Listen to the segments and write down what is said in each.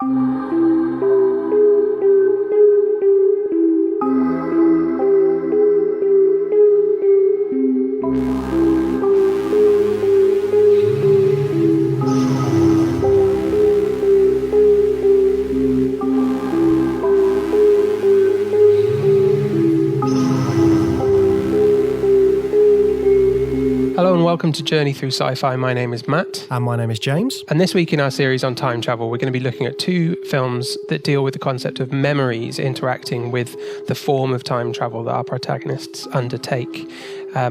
Hello and welcome to Journey Through Sci-Fi. My name is Matt. And my name is James. And this week in our series on time travel, we're going to be looking at two films that deal with the concept of memories interacting with the form of time travel that our protagonists undertake.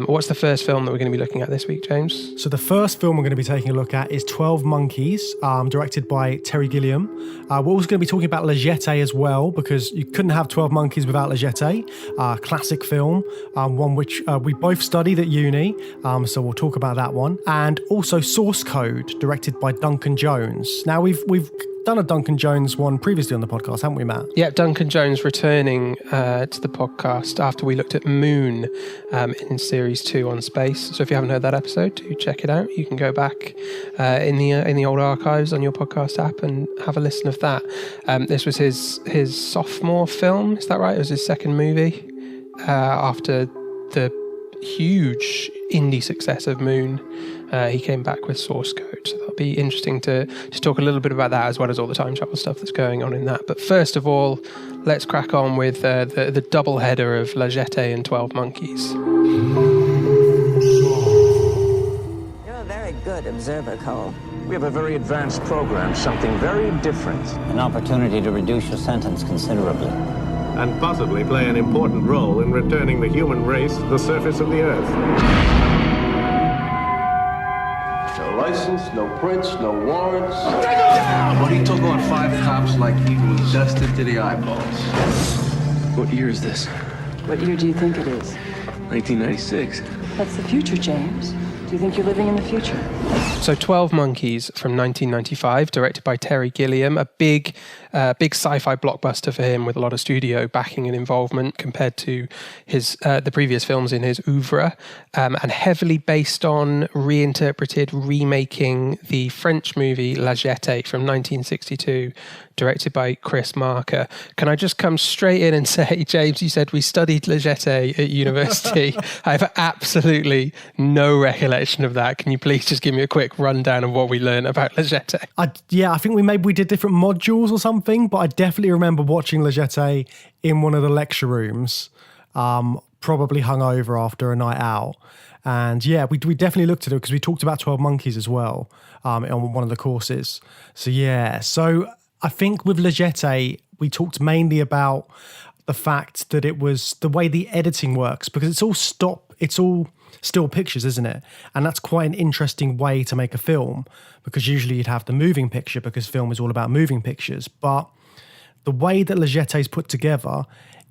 What's the first film that we're going to be looking at this week, James? So the first film we're going to be taking a look at is 12 Monkeys, directed by Terry Gilliam. We're also going to be talking about La Jetée as well, because you couldn't have 12 Monkeys without La Jetée, classic film, one which we both studied at uni, so we'll talk about that one. And also Source Code, directed by Duncan Jones. Now, we've done a Duncan Jones one previously on the podcast, haven't we, Matt? Yeah, Duncan Jones returning to the podcast after we looked at Moon in Series 2 on space. So if you haven't heard that episode, do check it out. You can go back in the old archives on your podcast app and have a listen of that. This was his sophomore film, is that right? It was his second movie after the huge indie success of Moon. He came back with Source Code, so that'll be interesting to just talk a little bit about that, as well as all the time travel stuff that's going on in that. But first of all, let's crack on with the double header of La Jetée and 12 Monkeys. You're a very good observer, Cole. We have a very advanced program, something very different. An opportunity to reduce your sentence considerably. And possibly play an important role in returning the human race to the surface of the Earth. No license, no prints, no warrants. Take him down! But he took on 5 cops like he was dusted to the eyeballs. What year is this? What year do you think it is? 1996. That's the future, James. Do you think you're living in the future? So 12 Monkeys from 1995, directed by Terry Gilliam, a big sci-fi blockbuster for him with a lot of studio backing and involvement compared to his the previous films in his oeuvre, and heavily based on remaking the French movie La Jetée from 1962, directed by Chris Marker. Can I just come straight in and say, James, you said we studied La Jetée at university. I have absolutely no recollection of that. Can you please just give me a quick rundown of what we learned about La Jetée? I think we did different modules or something, but I definitely remember watching La Jetée in one of the lecture rooms, probably hungover after a night out. And yeah, we definitely looked at it because we talked about 12 Monkeys as well on one of the courses. So yeah, I think with La Jetée, we talked mainly about the fact that it was the way the editing works, because it's all still pictures, isn't it? And that's quite an interesting way to make a film, because usually you'd have the moving picture, because film is all about moving pictures. But the way that La Jetée is put together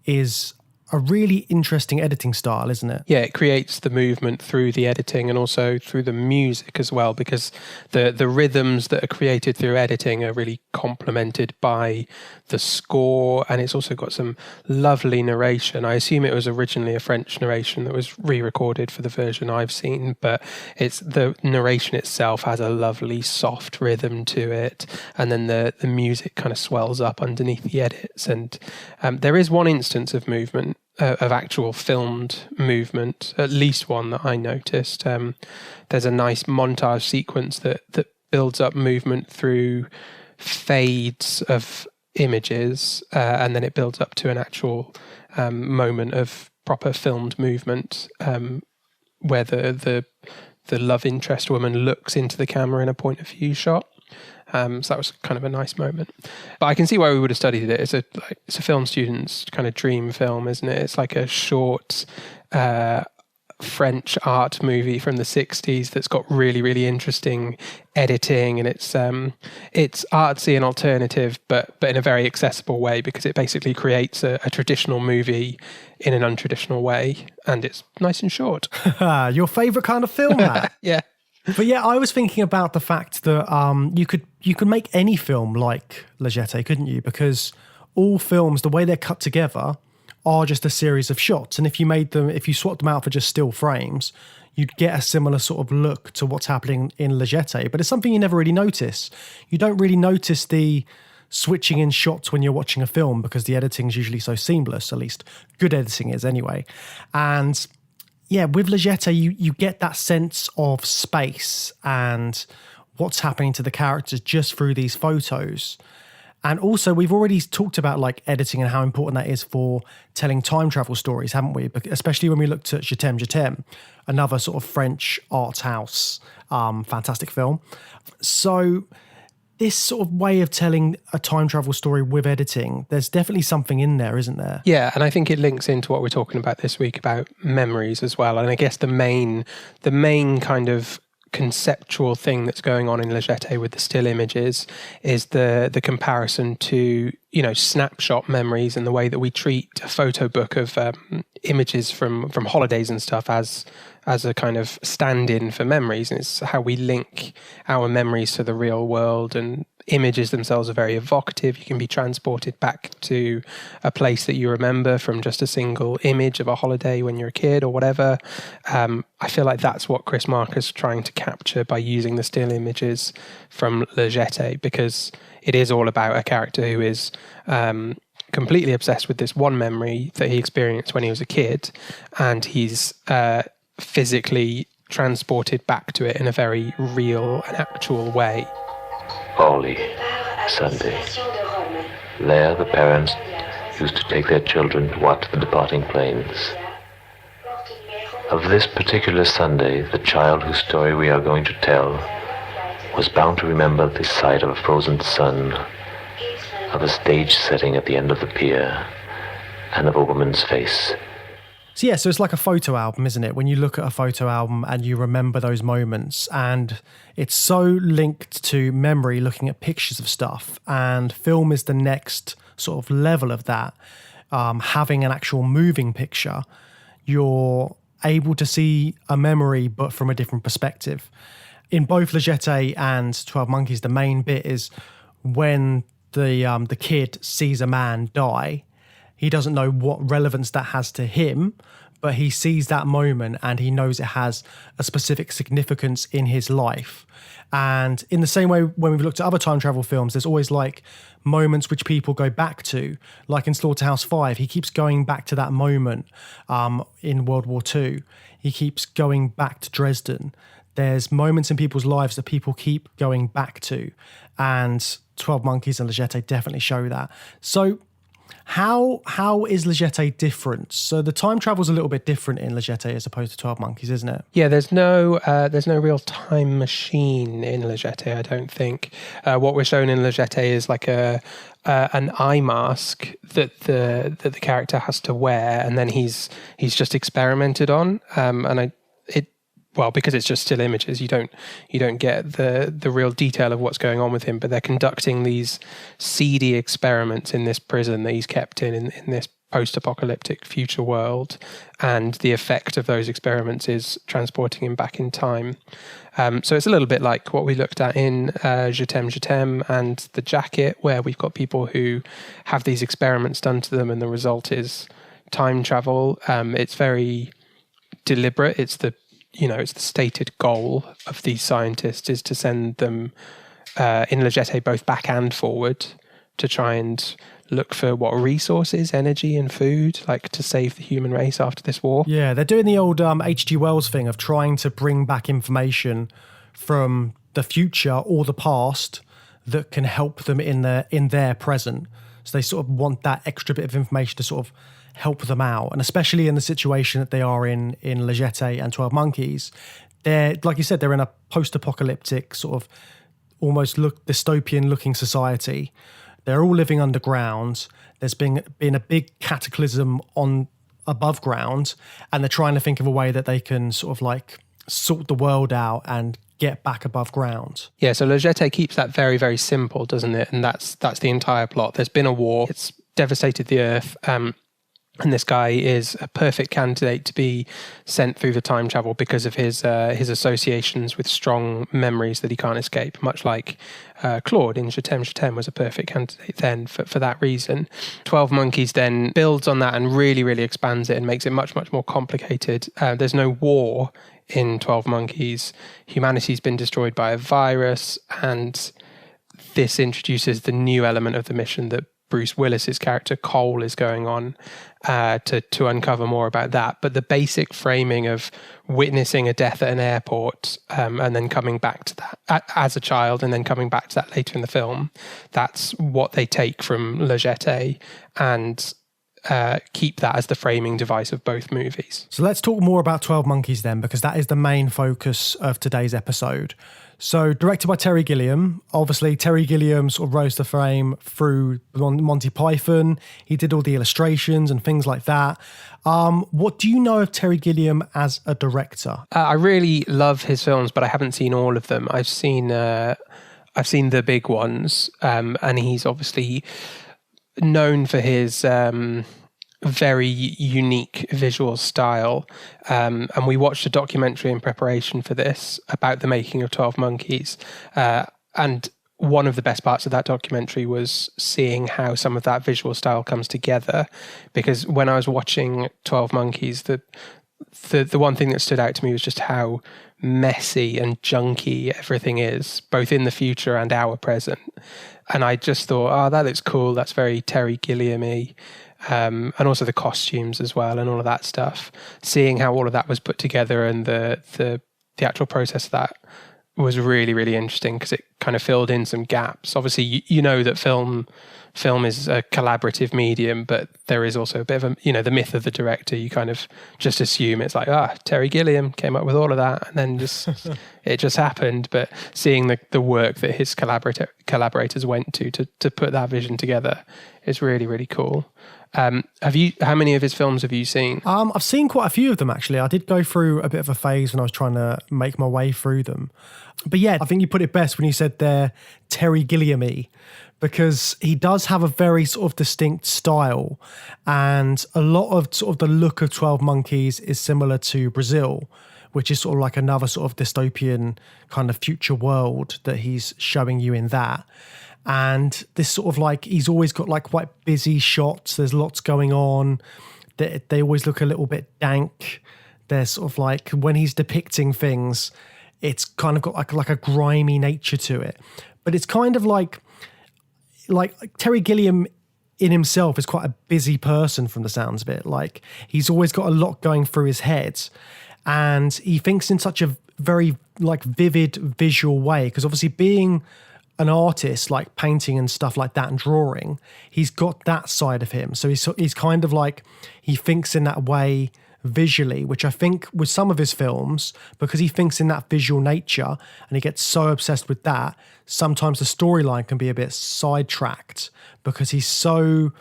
is a really interesting editing style, isn't it? Yeah, it creates the movement through the editing and also through the music as well, because the rhythms that are created through editing are really complemented by the score, and it's also got some lovely narration. I assume it was originally a French narration that was re-recorded for the version I've seen, but it's the narration itself has a lovely soft rhythm to it, and then the music kind of swells up underneath the edits. And there is one instance of movement, of actual filmed movement, at least one that I noticed. There's a nice montage sequence that builds up movement through fades of images, and then it builds up to an actual moment of proper filmed movement, where the love interest woman looks into the camera in a point of view shot. So that was kind of a nice moment. But I can see why we would have studied it. It's a film student's kind of dream film, isn't it? It's like a short French art movie from the 60s that's got really, really interesting editing, and it's artsy and alternative, but in a very accessible way, because it basically creates a traditional movie in an untraditional way, and it's nice and short. Your favourite kind of film, Matt? Yeah. But yeah, I was thinking about the fact that you could make any film like La Jetée, couldn't you? Because all films, the way they're cut together, are just a series of shots. And if you swapped them out for just still frames, you'd get a similar sort of look to what's happening in La Jetée. But it's something you never really notice. You don't really notice the switching in shots when you're watching a film because the editing is usually so seamless, at least good editing is anyway. And yeah, with Le Jetée, you get that sense of space and what's happening to the characters just through these photos. And also, we've already talked about like editing and how important that is for telling time travel stories, haven't we? Especially when we looked at Je t'aime, another sort of French art house, fantastic film. So this sort of way of telling a time travel story with editing, there's definitely something in there, isn't there? Yeah, and I think it links into what we're talking about this week about memories as well. And I guess the main kind of conceptual thing that's going on in Le Jetée with the still images is the comparison to, you know, snapshot memories and the way that we treat a photo book of images from holidays and stuff as a kind of stand-in for memories. And it's how we link our memories to the real world, and images themselves are very evocative. You can be transported back to a place that you remember from just a single image of a holiday when you're a kid or whatever. I feel like that's what Chris Marker's is trying to capture by using the still images from Le Jetée, because it is all about a character who is completely obsessed with this one memory that he experienced when he was a kid, and he's physically transported back to it in a very real and actual way. Holy Sunday. There the parents used to take their children to watch the departing planes. Of this particular Sunday, the child whose story we are going to tell was bound to remember the sight of a frozen sun, of a stage setting at the end of the pier, and of a woman's face. So yeah, so it's like a photo album, isn't it? When you look at a photo album and you remember those moments, and it's so linked to memory, looking at pictures of stuff, and film is the next sort of level of that. Having an actual moving picture, you're able to see a memory but from a different perspective. In both Le Jetée and 12 Monkeys, the main bit is when the kid sees a man die. He doesn't know what relevance that has to him, but he sees that moment and he knows it has a specific significance in his life. And in the same way, when we've looked at other time travel films, there's always like moments which people go back to. Like in Slaughterhouse 5, he keeps going back to that moment in World War II. He keeps going back to Dresden. There's moments in people's lives that people keep going back to. And 12 Monkeys and Le Jetée definitely show that. So how is Le Jetée different? So the time travel's a little bit different in Le Jetée as opposed to 12 Monkeys, isn't it? Yeah, there's no real time machine in Le Jetée, I don't think. What we're shown in Le Jetée is like an eye mask that the character has to wear, and then he's just experimented on. Because it's just still images, you don't get the real detail of what's going on with him, but they're conducting these seedy experiments in this prison that he's kept in this post-apocalyptic future world, and the effect of those experiments is transporting him back in time. So it's a little bit like what we looked at in Je t'aime and The Jacket, where we've got people who have these experiments done to them and the result is time travel. It's very deliberate. It's the stated goal of these scientists is to send them in Le Jetée both back and forward to try and look for what resources, energy and food, like to save the human race after this war. Yeah, they're doing the old H.G. Wells thing of trying to bring back information from the future or the past that can help them in their present. So they sort of want that extra bit of information to sort of help them out. And especially in the situation that they are in Le Jetée and 12 Monkeys, they're, like you said, they're in a post-apocalyptic sort of almost dystopian looking society. They're all living underground. There's been a big cataclysm on above ground, and they're trying to think of a way that they can sort of like sort the world out and get back above ground. Yeah, so Le Jetée keeps that very, very simple, doesn't it? And that's the entire plot. There's been a war. It's devastated the earth. And this guy is a perfect candidate to be sent through the time travel because of his associations with strong memories that he can't escape, much like Claude in Je t'aime was a perfect candidate then for that reason. 12 Monkeys then builds on that and really, really expands it and makes it much, much more complicated. There's no war in 12 Monkeys. Humanity's been destroyed by a virus, and this introduces the new element of the mission that Bruce Willis's character Cole is going on to uncover more about that. But the basic framing of witnessing a death at an airport and then coming back to that as a child and then coming back to that later in the film, that's what they take from Le Jetée and keep that as the framing device of both movies. So let's talk more about 12 Monkeys then, because that is the main focus of today's episode. So directed by Terry Gilliam. Obviously, Terry Gilliam sort of rose to fame through Monty Python. He did all the illustrations and things like that. What do you know of Terry Gilliam as a director? I really love his films, but I haven't seen all of them. I've seen the big ones, and he's obviously known for his very unique visual style. And we watched a documentary in preparation for this about the making of 12 Monkeys. And one of the best parts of that documentary was seeing how some of that visual style comes together. Because when I was watching 12 Monkeys, the one thing that stood out to me was just how messy and junky everything is, both in the future and our present. And I just thought, oh, that looks cool. That's very Terry Gilliam-y. And also the costumes as well and all of that stuff. Seeing how all of that was put together and the actual process of that was really, really interesting because it kind of filled in some gaps. Obviously, you know that film is a collaborative medium, but there is also a bit of the myth of the director. You kind of just assume it's like, Terry Gilliam came up with all of that and then it just happened. But seeing the work that his collaborators went to put that vision together is really, really cool. How many of his films have you seen? I've seen quite a few of them, actually. I did go through a bit of a phase when I was trying to make my way through them. But yeah, I think you put it best when you said they're Terry Gilliam-y, because he does have a very sort of distinct style, and a lot of sort of the look of 12 Monkeys is similar to Brazil, which is sort of like another sort of dystopian kind of future world that he's showing you in that. And this sort of like, he's always got like quite busy shots. There's lots going on. They always look a little bit dank. They're sort of like, when he's depicting things, it's kind of got like a grimy nature to it. But it's kind of like Terry Gilliam in himself is quite a busy person from the sounds of it. Like, he's always got a lot going through his head, and he thinks in such a very like vivid visual way, because obviously being an artist, like painting and stuff like that and drawing, he's got that side of him. So he's kind of like, he thinks in that way visually, which I think with some of his films, because he thinks in that visual nature and he gets so obsessed with that, sometimes the storyline can be a bit sidetracked because he's so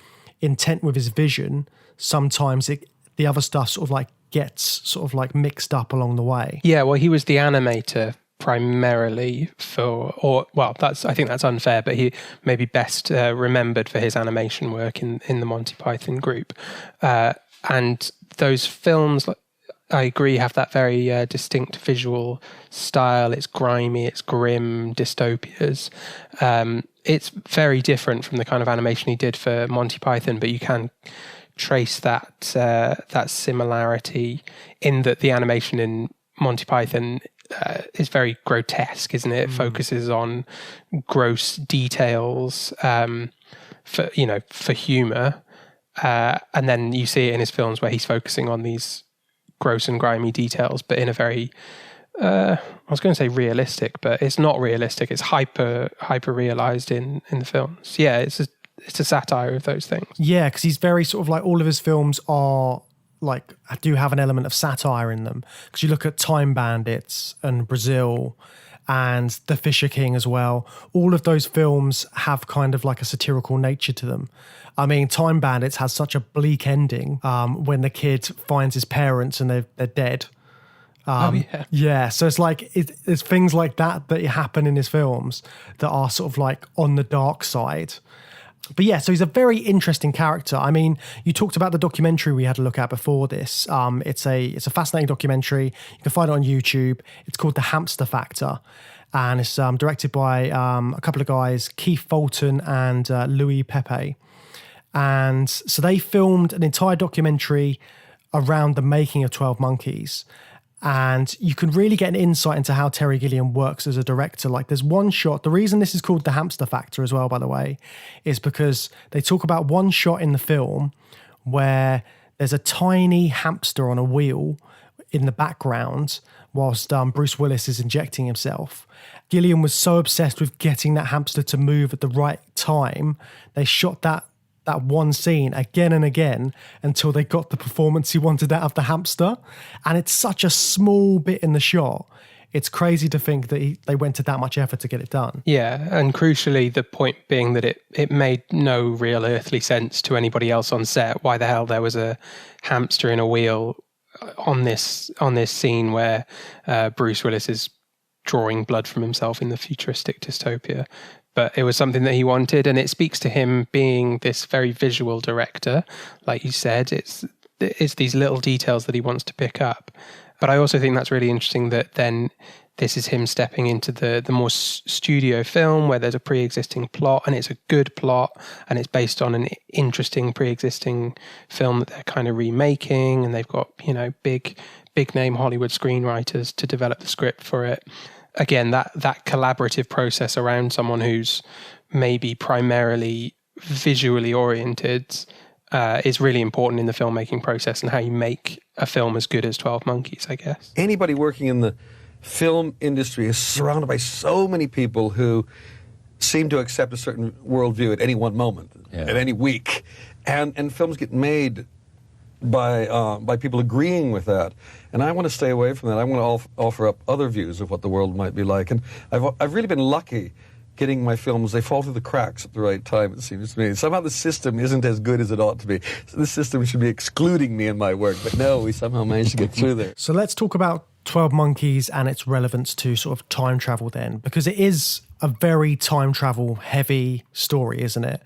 intent with his vision. Sometimes the other stuff sort of like gets sort of like mixed up along the way. Yeah, well, he was the animator primarily I think that's unfair, but he may be best remembered for his animation work in the Monty Python group. And those films, I agree, have that very distinct visual style. It's grimy, it's grim, dystopias. It's very different from the kind of animation he did for Monty Python, but you can trace that similarity in that the animation in Monty Python is very grotesque, isn't it? It focuses on gross details for humor. And then you see it in his films where he's focusing on these gross and grimy details, but in a very, I was going to say realistic, but it's not realistic. It's hyper realized in the films. Yeah, it's a satire of those things. Yeah, because he's very sort of like, all of his films are like, do have an element of satire in them. Because you look at Time Bandits and Brazil and The Fisher King as well. All of those films have kind of like a satirical nature to them. I mean, Time Bandits has such a bleak ending when the kid finds his parents and they're dead. Yeah, so it's like, it's things like that happen in his films that are sort of like on the dark side. But yeah, so he's a very interesting character. I mean, you talked about the documentary we had a look at before this. It's a fascinating documentary. You can find it on YouTube. It's called The Hamster Factor. And it's directed by a couple of guys, Keith Fulton and Louis Pepe. And so they filmed an entire documentary around the making of 12 Monkeys. And you can really get an insight into how Terry Gilliam works as a director. Like there's one shot, the reason this is called the hamster factor as well, by the way, is because they talk about one shot in the film where there's a tiny hamster on a wheel in the background whilst Bruce Willis is injecting himself. Gilliam was so obsessed with getting that hamster to move at the right time, they shot that one scene again and again until they got the performance he wanted out of the hamster. And it's such a small bit in the shot. It's crazy to think that they went to that much effort to get it done. Yeah, and crucially, the point being that it made no real earthly sense to anybody else on set why the hell there was a hamster in a wheel on this scene where Bruce Willis is drawing blood from himself in the futuristic dystopia. But it was something that he wanted, and it speaks to him being this very visual director. Like you said, it's these little details that he wants to pick up. But I also think that's really interesting that then this is him stepping into the more studio film where there's a pre-existing plot, and it's a good plot, and it's based on an interesting pre-existing film that they're kind of remaking, and they've got, big name Hollywood screenwriters to develop the script for it. Again, that collaborative process around someone who's maybe primarily visually oriented is really important in the filmmaking process and how you make a film as good as 12 Monkeys, I guess. Anybody working in the film industry is surrounded by so many people who seem to accept a certain worldview at any one moment, at any week. And films get made by people agreeing with that, and I want to stay away from that. I want to offer up other views of what the world might be like, and I've really been lucky getting my films. They fall through the cracks at the right time, it seems to me. Somehow the system isn't as good as it ought to be. So the system should be excluding me in my work, but no, we somehow managed to get through there. So let's talk about 12 Monkeys and its relevance to sort of time travel then, because it is a very time travel heavy story, isn't it?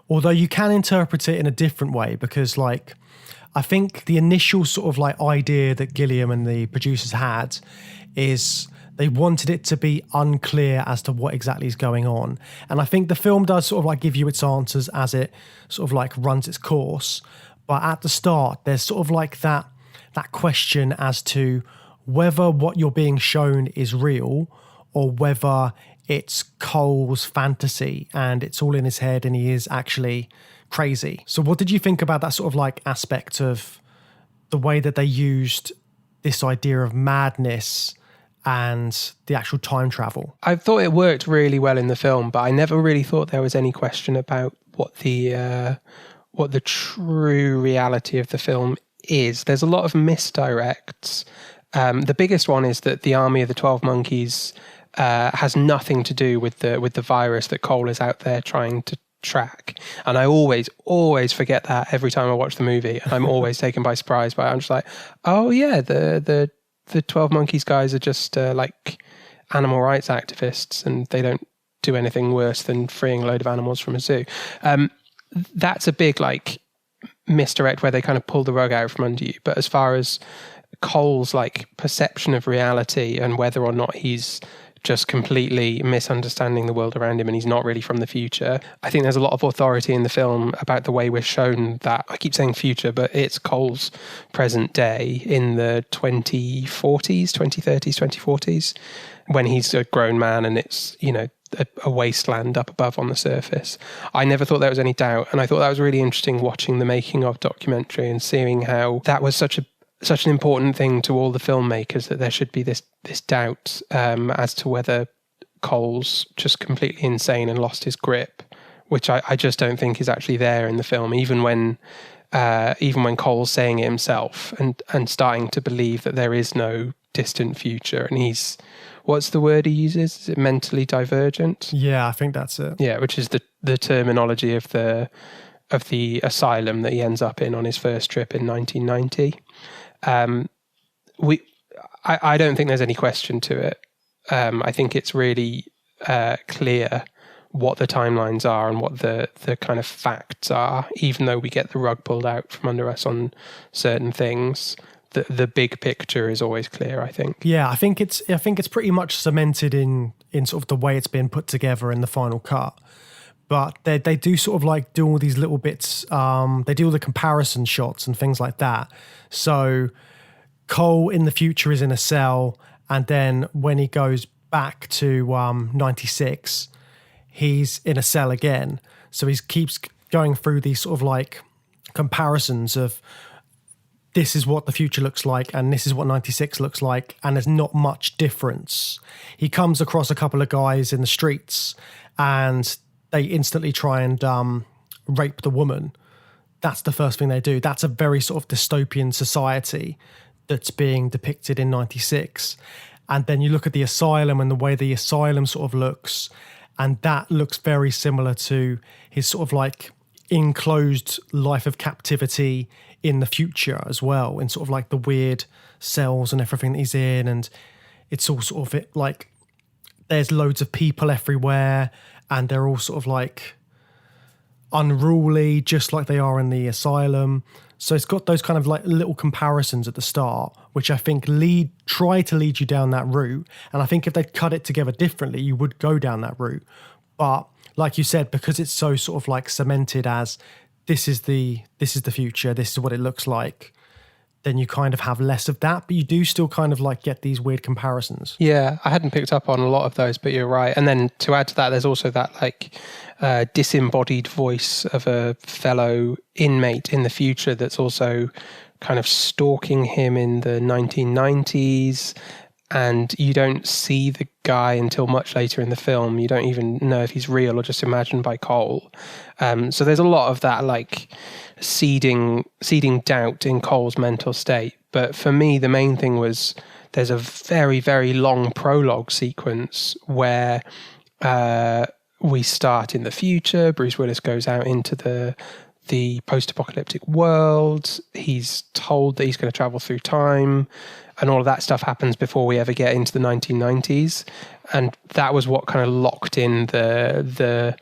Although you can interpret it in a different way, because I think the initial sort of idea that Gilliam and the producers had is they wanted it to be unclear as to what exactly is going on. And I think the film does sort of give you its answers as it sort of runs its course. But at the start, there's sort of that question as to whether what you're being shown is real or whether it's Cole's fantasy and it's all in his head and he is actually crazy. So what did you think about that sort of aspect of the way that they used this idea of madness and the actual time travel? I thought it worked really well in the film, but I never really thought there was any question about what the true reality of the film is. There's a lot of misdirects. The biggest one is that the army of the 12 Monkeys has nothing to do with the virus that Cole is out there trying to track. And I always forget that every time I watch the movie, and I'm always taken by surprise by it. I'm just like, oh yeah, the 12 Monkeys guys are just animal rights activists, and they don't do anything worse than freeing a load of animals from a zoo. That's a big misdirect where they kind of pull the rug out from under you. But as far as Cole's perception of reality and whether or not he's just completely misunderstanding the world around him and he's not really from the future, I think there's a lot of authority in the film about the way we're shown that. I keep saying future, but it's Cole's present day in the 2030s, 2040s, when he's a grown man and it's, a wasteland up above on the surface. I never thought there was any doubt, and I thought that was really interesting watching the making of documentary and seeing how that was such an important thing to all the filmmakers, that there should be this doubt as to whether Cole's just completely insane and lost his grip, which I just don't think is actually there in the film, even when Cole's saying it himself and starting to believe that there is no distant future, and he's, what's the word he uses? Is it mentally divergent? Yeah, I think that's it. Yeah, which is the terminology of the asylum that he ends up in on his first trip in 1990. I don't think there's any question to it. I think it's really clear what the timelines are and what the kind of facts are, even though we get the rug pulled out from under us on certain things. The big picture is always clear, I think. Yeah, I think it's pretty much cemented in sort of the way it's been put together in the final cut. But they do sort of do all these little bits. They do all the comparison shots and things like that. So Cole in the future is in a cell, and then when he goes back to 96, he's in a cell again. So he keeps going through these sort of like comparisons of this is what the future looks like and this is what 96 looks like, and there's not much difference. He comes across a couple of guys in the streets and they instantly try and rape the woman. That's the first thing they do. That's a very sort of dystopian society that's being depicted in 96. And then you look at the asylum and the way the asylum sort of looks, and that looks very similar to his sort of like enclosed life of captivity in the future as well, in sort of like the weird cells and everything that he's in. And it's all sort of it like there's loads of people everywhere and they're all sort of like unruly, just like they are in the asylum. So it's got those kind of like little comparisons at the start, which I think try to lead you down that route. And I think if they'd cut it together differently, you would go down that route. But like you said, because it's so sort of like cemented as this is the future, this is what it looks like, then you kind of have less of that, but you do still kind of like get these weird comparisons. Yeah, I hadn't picked up on a lot of those, but you're right. And then to add to that, there's also that like disembodied voice of a fellow inmate in the future that's also kind of stalking him in the 1990s. And you don't see the guy until much later in the film. You don't even know if he's real or just imagined by Cole. So there's a lot of that like seeding doubt in Cole's mental state. But for me, the main thing was there's a very, very long prologue sequence where we start in the future. Bruce Willis goes out into the post-apocalyptic world. He's told that he's going to travel through time. And all of that stuff happens before we ever get into the 1990s. And that was what kind of locked in the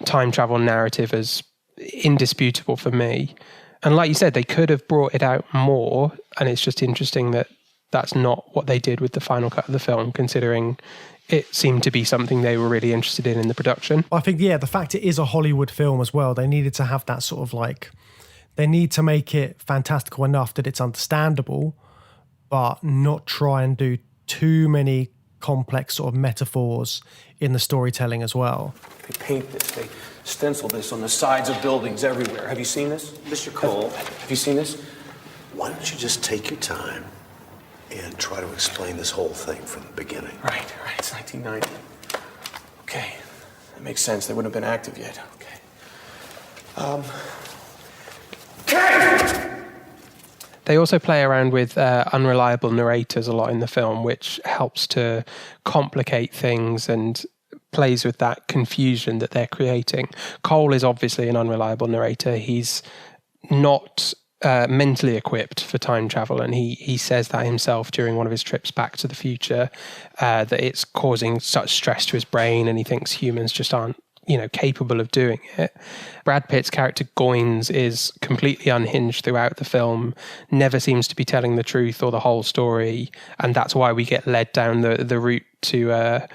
time travel narrative as indisputable for me. And like you said, they could have brought it out more. And it's just interesting that that's not what they did with the final cut of the film, considering it seemed to be something they were really interested in the production. I think, yeah, the fact it is a Hollywood film as well, they needed to have that sort of like, they need to make it fantastical enough that it's understandable, but not try and do too many complex sort of metaphors in the storytelling as well. They paint this, they stencil this on the sides of buildings everywhere. Have you seen this? Mr. Cole, have you seen this? why don't you just take your time and try to explain this whole thing from the beginning? Right, it's 1990. Okay, that makes sense. They wouldn't have been active yet. Okay. They also play around with unreliable narrators a lot in the film, which helps to complicate things and plays with that confusion that they're creating. Cole is obviously an unreliable narrator. He's not mentally equipped for time travel, and he says that himself during one of his trips back to the future, that it's causing such stress to his brain, and he thinks humans just aren't capable of doing it. Brad Pitt's character Goins is completely unhinged throughout the film, never seems to be telling the truth or the whole story, and that's why we get led down the route to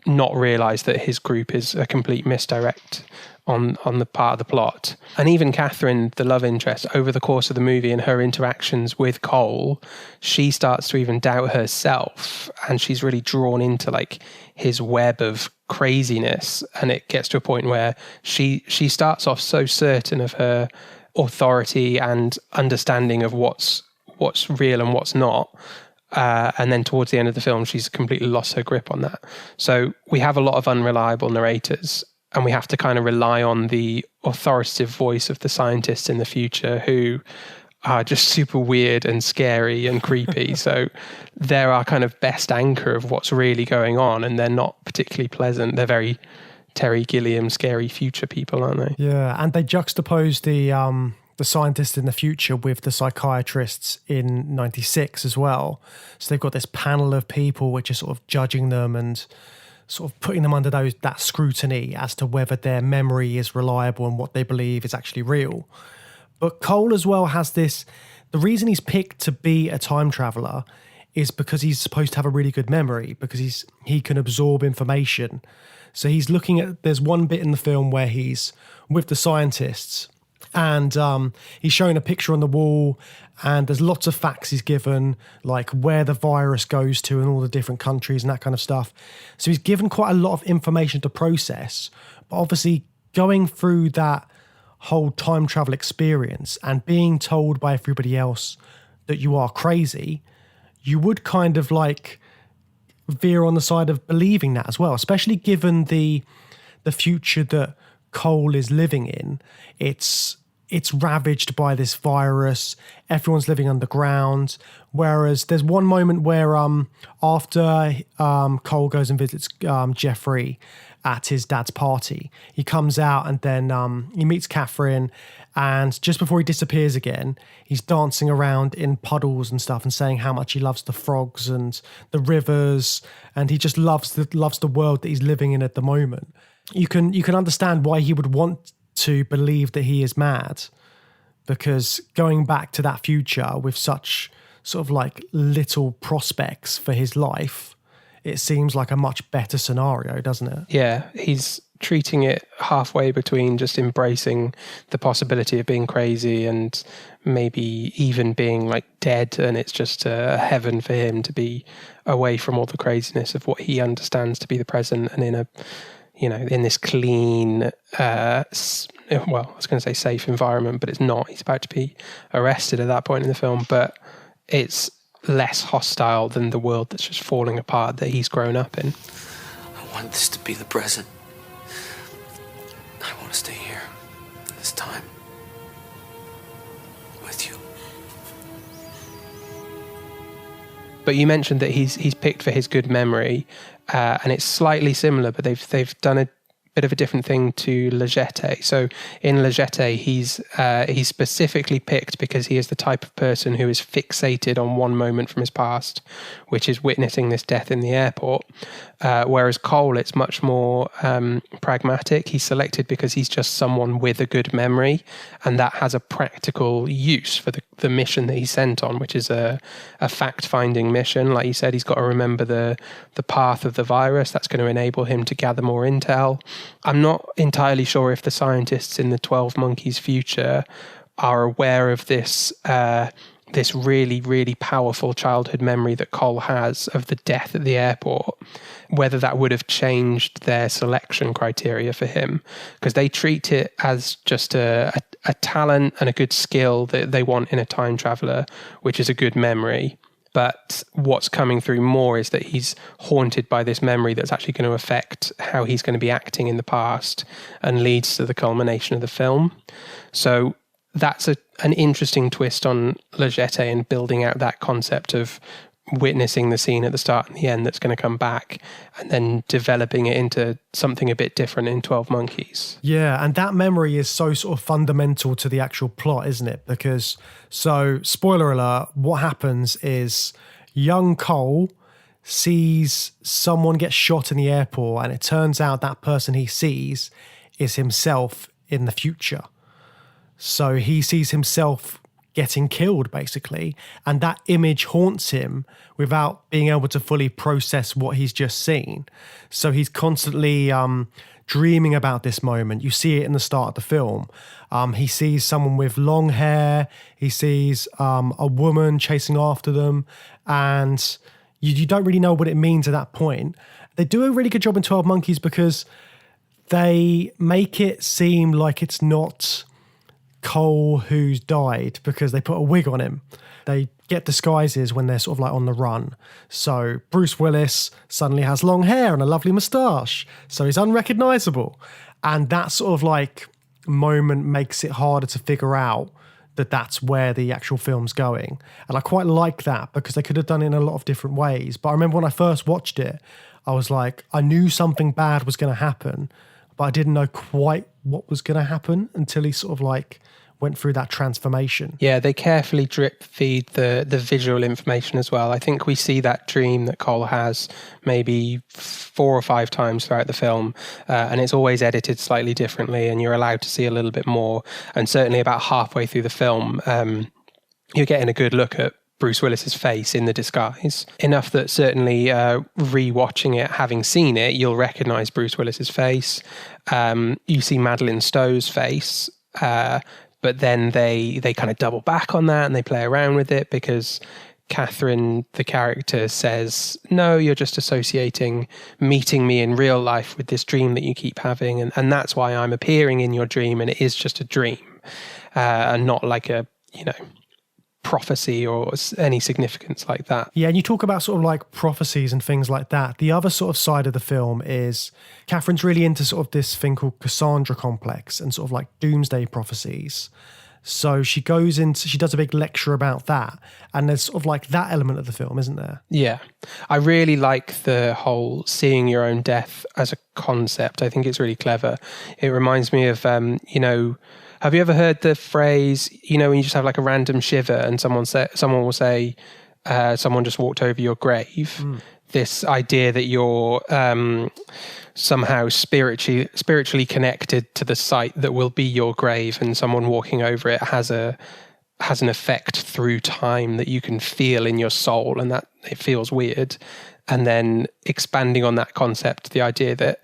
not realise that his group is a complete misdirect on the part of the plot. And even Catherine, the love interest, over the course of the movie and her interactions with Cole, she starts to even doubt herself, and she's really drawn into his web of craziness. And it gets to a point where she starts off so certain of her authority and understanding of what's real and what's not. And then towards the end of the film, she's completely lost her grip on that. So we have a lot of unreliable narrators, and we have to kind of rely on the authoritative voice of the scientists in the future, who are just super weird and scary and creepy. So they're our kind of best anchor of what's really going on, and they're not particularly pleasant. They're very Terry Gilliam, scary future people, aren't they? Yeah, and they juxtapose the scientists in the future with the psychiatrists in 96 as well. So they've got this panel of people which are sort of judging them and sort of putting them under that scrutiny as to whether their memory is reliable and what they believe is actually real. But Cole as well has this, the reason he's picked to be a time traveler is because he's supposed to have a really good memory, because he can absorb information. So he's looking at, there's one bit in the film where he's with the scientists And he's showing a picture on the wall, and there's lots of facts he's given, like where the virus goes to in all the different countries and that kind of stuff. So he's given quite a lot of information to process. But obviously, going through that whole time travel experience and being told by everybody else that you are crazy, you would kind of like veer on the side of believing that as well, especially given the future that Cole is living in. It's ravaged by this virus. Everyone's living underground. Whereas there's one moment where after Cole goes and visits Jeffrey at his dad's party, he comes out and then he meets Catherine, and just before he disappears again, he's dancing around in puddles and stuff and saying how much he loves the frogs and the rivers, and he just loves the world that he's living in at the moment. You can understand why he would want to believe that he is mad, because going back to that future with such sort of like little prospects for his life, it seems like a much better scenario, doesn't it? Yeah, he's treating it halfway between just embracing the possibility of being crazy and maybe even being like dead, and it's just a heaven for him to be away from all the craziness of what he understands to be the present, and in this clean, I was going to say safe environment, but it's not. He's about to be arrested at that point in the film, but it's less hostile than the world that's just falling apart that he's grown up in. I want this to be the present. I want to stay here, this time, with you. But you mentioned that he's picked for his good memory, and it's slightly similar, but they've done a bit of a different thing to Le Jetée. So in Le Jetée, he's specifically picked because he is the type of person who is fixated on one moment from his past, which is witnessing this death in the airport. Whereas Cole, it's much more pragmatic. He's selected because he's just someone with a good memory, and that has a practical use for the mission that he's sent on, which is a fact-finding mission. Like you said, he's got to remember the path of the virus. That's going to enable him to gather more intel. I'm not entirely sure if the scientists in the 12 Monkeys future are aware of this this really, really powerful childhood memory that Cole has of the death at the airport, whether that would have changed their selection criteria for him, because they treat it as just a talent and a good skill that they want in a time traveler, which is a good memory. But what's coming through more is that he's haunted by this memory that's actually going to affect how he's going to be acting in the past and leads to the culmination of the film. So that's an interesting twist on Le Jetée and building out that concept of witnessing the scene at the start and the end that's going to come back, and then developing it into something a bit different in 12 Monkeys. Yeah, and that memory is so sort of fundamental to the actual plot, isn't it? Because, so, spoiler alert, what happens is young Cole sees someone get shot in the airport, and it turns out that person he sees is himself in the future. So he sees himself getting killed, basically, and that image haunts him without being able to fully process what he's just seen. So he's constantly dreaming about this moment. You see it in the start of the film. He sees someone with long hair. He sees a woman chasing after them, and you don't really know what it means at that point. They do a really good job in 12 Monkeys because they make it seem like it's not Cole who's died, because they put a wig on him. They get disguises when they're sort of like on the run. So Bruce Willis suddenly has long hair and a lovely moustache, so he's unrecognizable. And that sort of like moment makes it harder to figure out that that's where the actual film's going. And I quite like that because they could have done it in a lot of different ways. But I remember when I first watched it, I was like, I knew something bad was going to happen, but I didn't know quite what was going to happen until he sort of like went through that transformation. Yeah, they carefully drip feed the visual information as well. I think we see that dream that Cole has maybe 4 or 5 times throughout the film, and it's always edited slightly differently, and you're allowed to see a little bit more. And certainly about halfway through the film, you're getting a good look at Bruce Willis's face in the disguise, enough that certainly re-watching it, having seen it, you'll recognize Bruce Willis's face. You see Madeleine Stowe's face, But then they kind of double back on that and they play around with it because Catherine, the character, says, no, you're just associating meeting me in real life with this dream that you keep having. And that's why I'm appearing in your dream, and it is just a dream and not like a, prophecy or any significance like that. Yeah, and you talk about sort of like prophecies and things like that. The other sort of side of the film is Catherine's really into sort of this thing called Cassandra complex and sort of like doomsday prophecies. So she does a big lecture about that. And there's sort of like that element of the film, isn't there? Yeah. I really like the whole seeing your own death as a concept. I think it's really clever. It reminds me of, have you ever heard the phrase, when you just have like a random shiver and someone will say, someone just walked over your grave? This idea that you're somehow spiritually connected to the site that will be your grave, and someone walking over it has an effect through time that you can feel in your soul, and that it feels weird. And then expanding on that concept, the idea that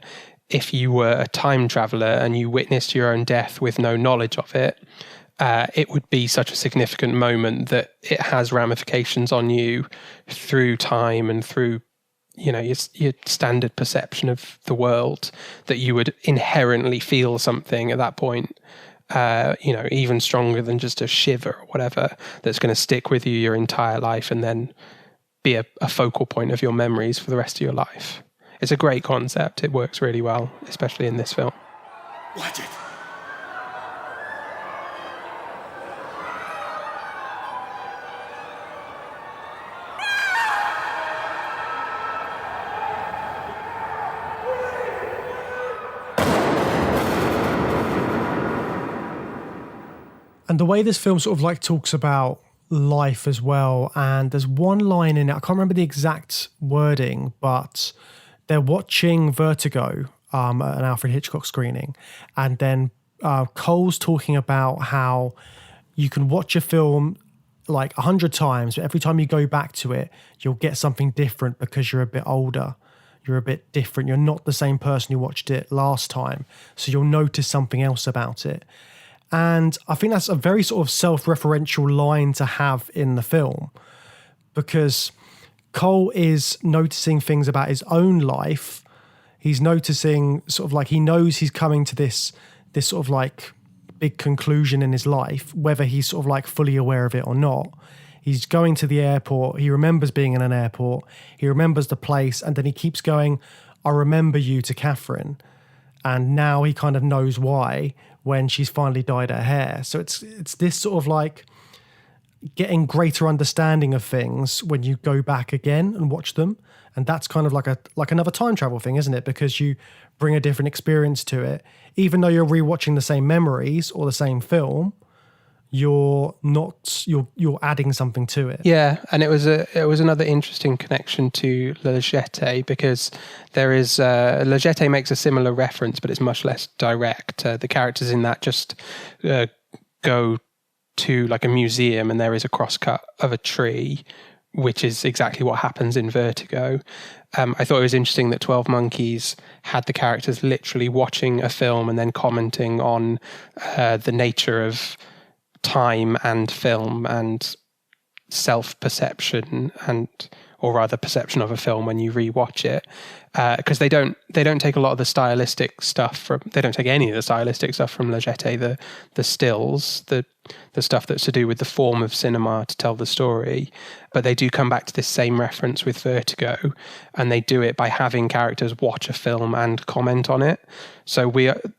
if you were a time traveler and you witnessed your own death with no knowledge of it, it would be such a significant moment that it has ramifications on you through time and through, your standard perception of the world, that you would inherently feel something at that point, even stronger than just a shiver or whatever, that's going to stick with you your entire life and then be a focal point of your memories for the rest of your life. It's a great concept. It works really well, especially in this film. Watch it. And the way this film sort of like talks about life as well, and there's one line in it, I can't remember the exact wording, but they're watching Vertigo, an Alfred Hitchcock screening, and then Cole's talking about how you can watch a film like 100 times, but every time you go back to it, you'll get something different because you're a bit older. You're a bit different. You're not the same person who watched it last time, so you'll notice something else about it. And I think that's a very sort of self-referential line to have in the film, because Cole is noticing things about his own life. He's noticing sort of like he knows he's coming to this sort of like big conclusion in his life, whether he's sort of like fully aware of it or not. He's going to the airport. He remembers being in an airport. He remembers the place. And then he keeps going, I remember you, to Catherine. And now he kind of knows why when she's finally dyed her hair. So it's this sort of like getting greater understanding of things when you go back again and watch them. And that's kind of like another time travel thing, isn't it? Because you bring a different experience to it. Even though you're rewatching the same memories or the same film, you're adding something to it. Yeah, and it was another interesting connection to La Jetée, because there is La Jetée makes a similar reference, but it's much less direct. The characters in that just go to like a museum, and there is a crosscut of a tree, which is exactly what happens in Vertigo. I thought it was interesting that 12 Monkeys had the characters literally watching a film and then commenting on the nature of time and film and self-perception, or rather perception of a film when you rewatch it, because they don't take a lot of the stylistic stuff they don't take any of the stylistic stuff from La Jetée, the stills, the stuff that's to do with the form of cinema to tell the story, but they do come back to this same reference with Vertigo, and they do it by having characters watch a film and comment on it. So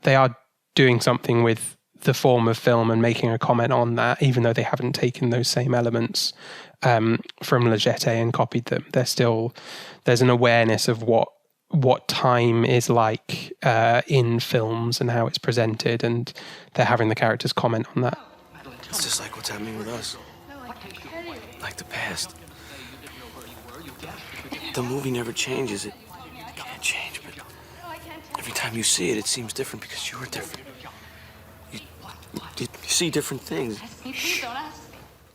they are doing something with the form of film and making a comment on that, even though they haven't taken those same elements from La Jetée and copied them. There's an awareness of what time is like in films and how it's presented, and they're having the characters comment on that. It's just like what's happening with us. Like the past. The movie never changes. It can't change, but every time you see it, it seems different because you're different. You see different things.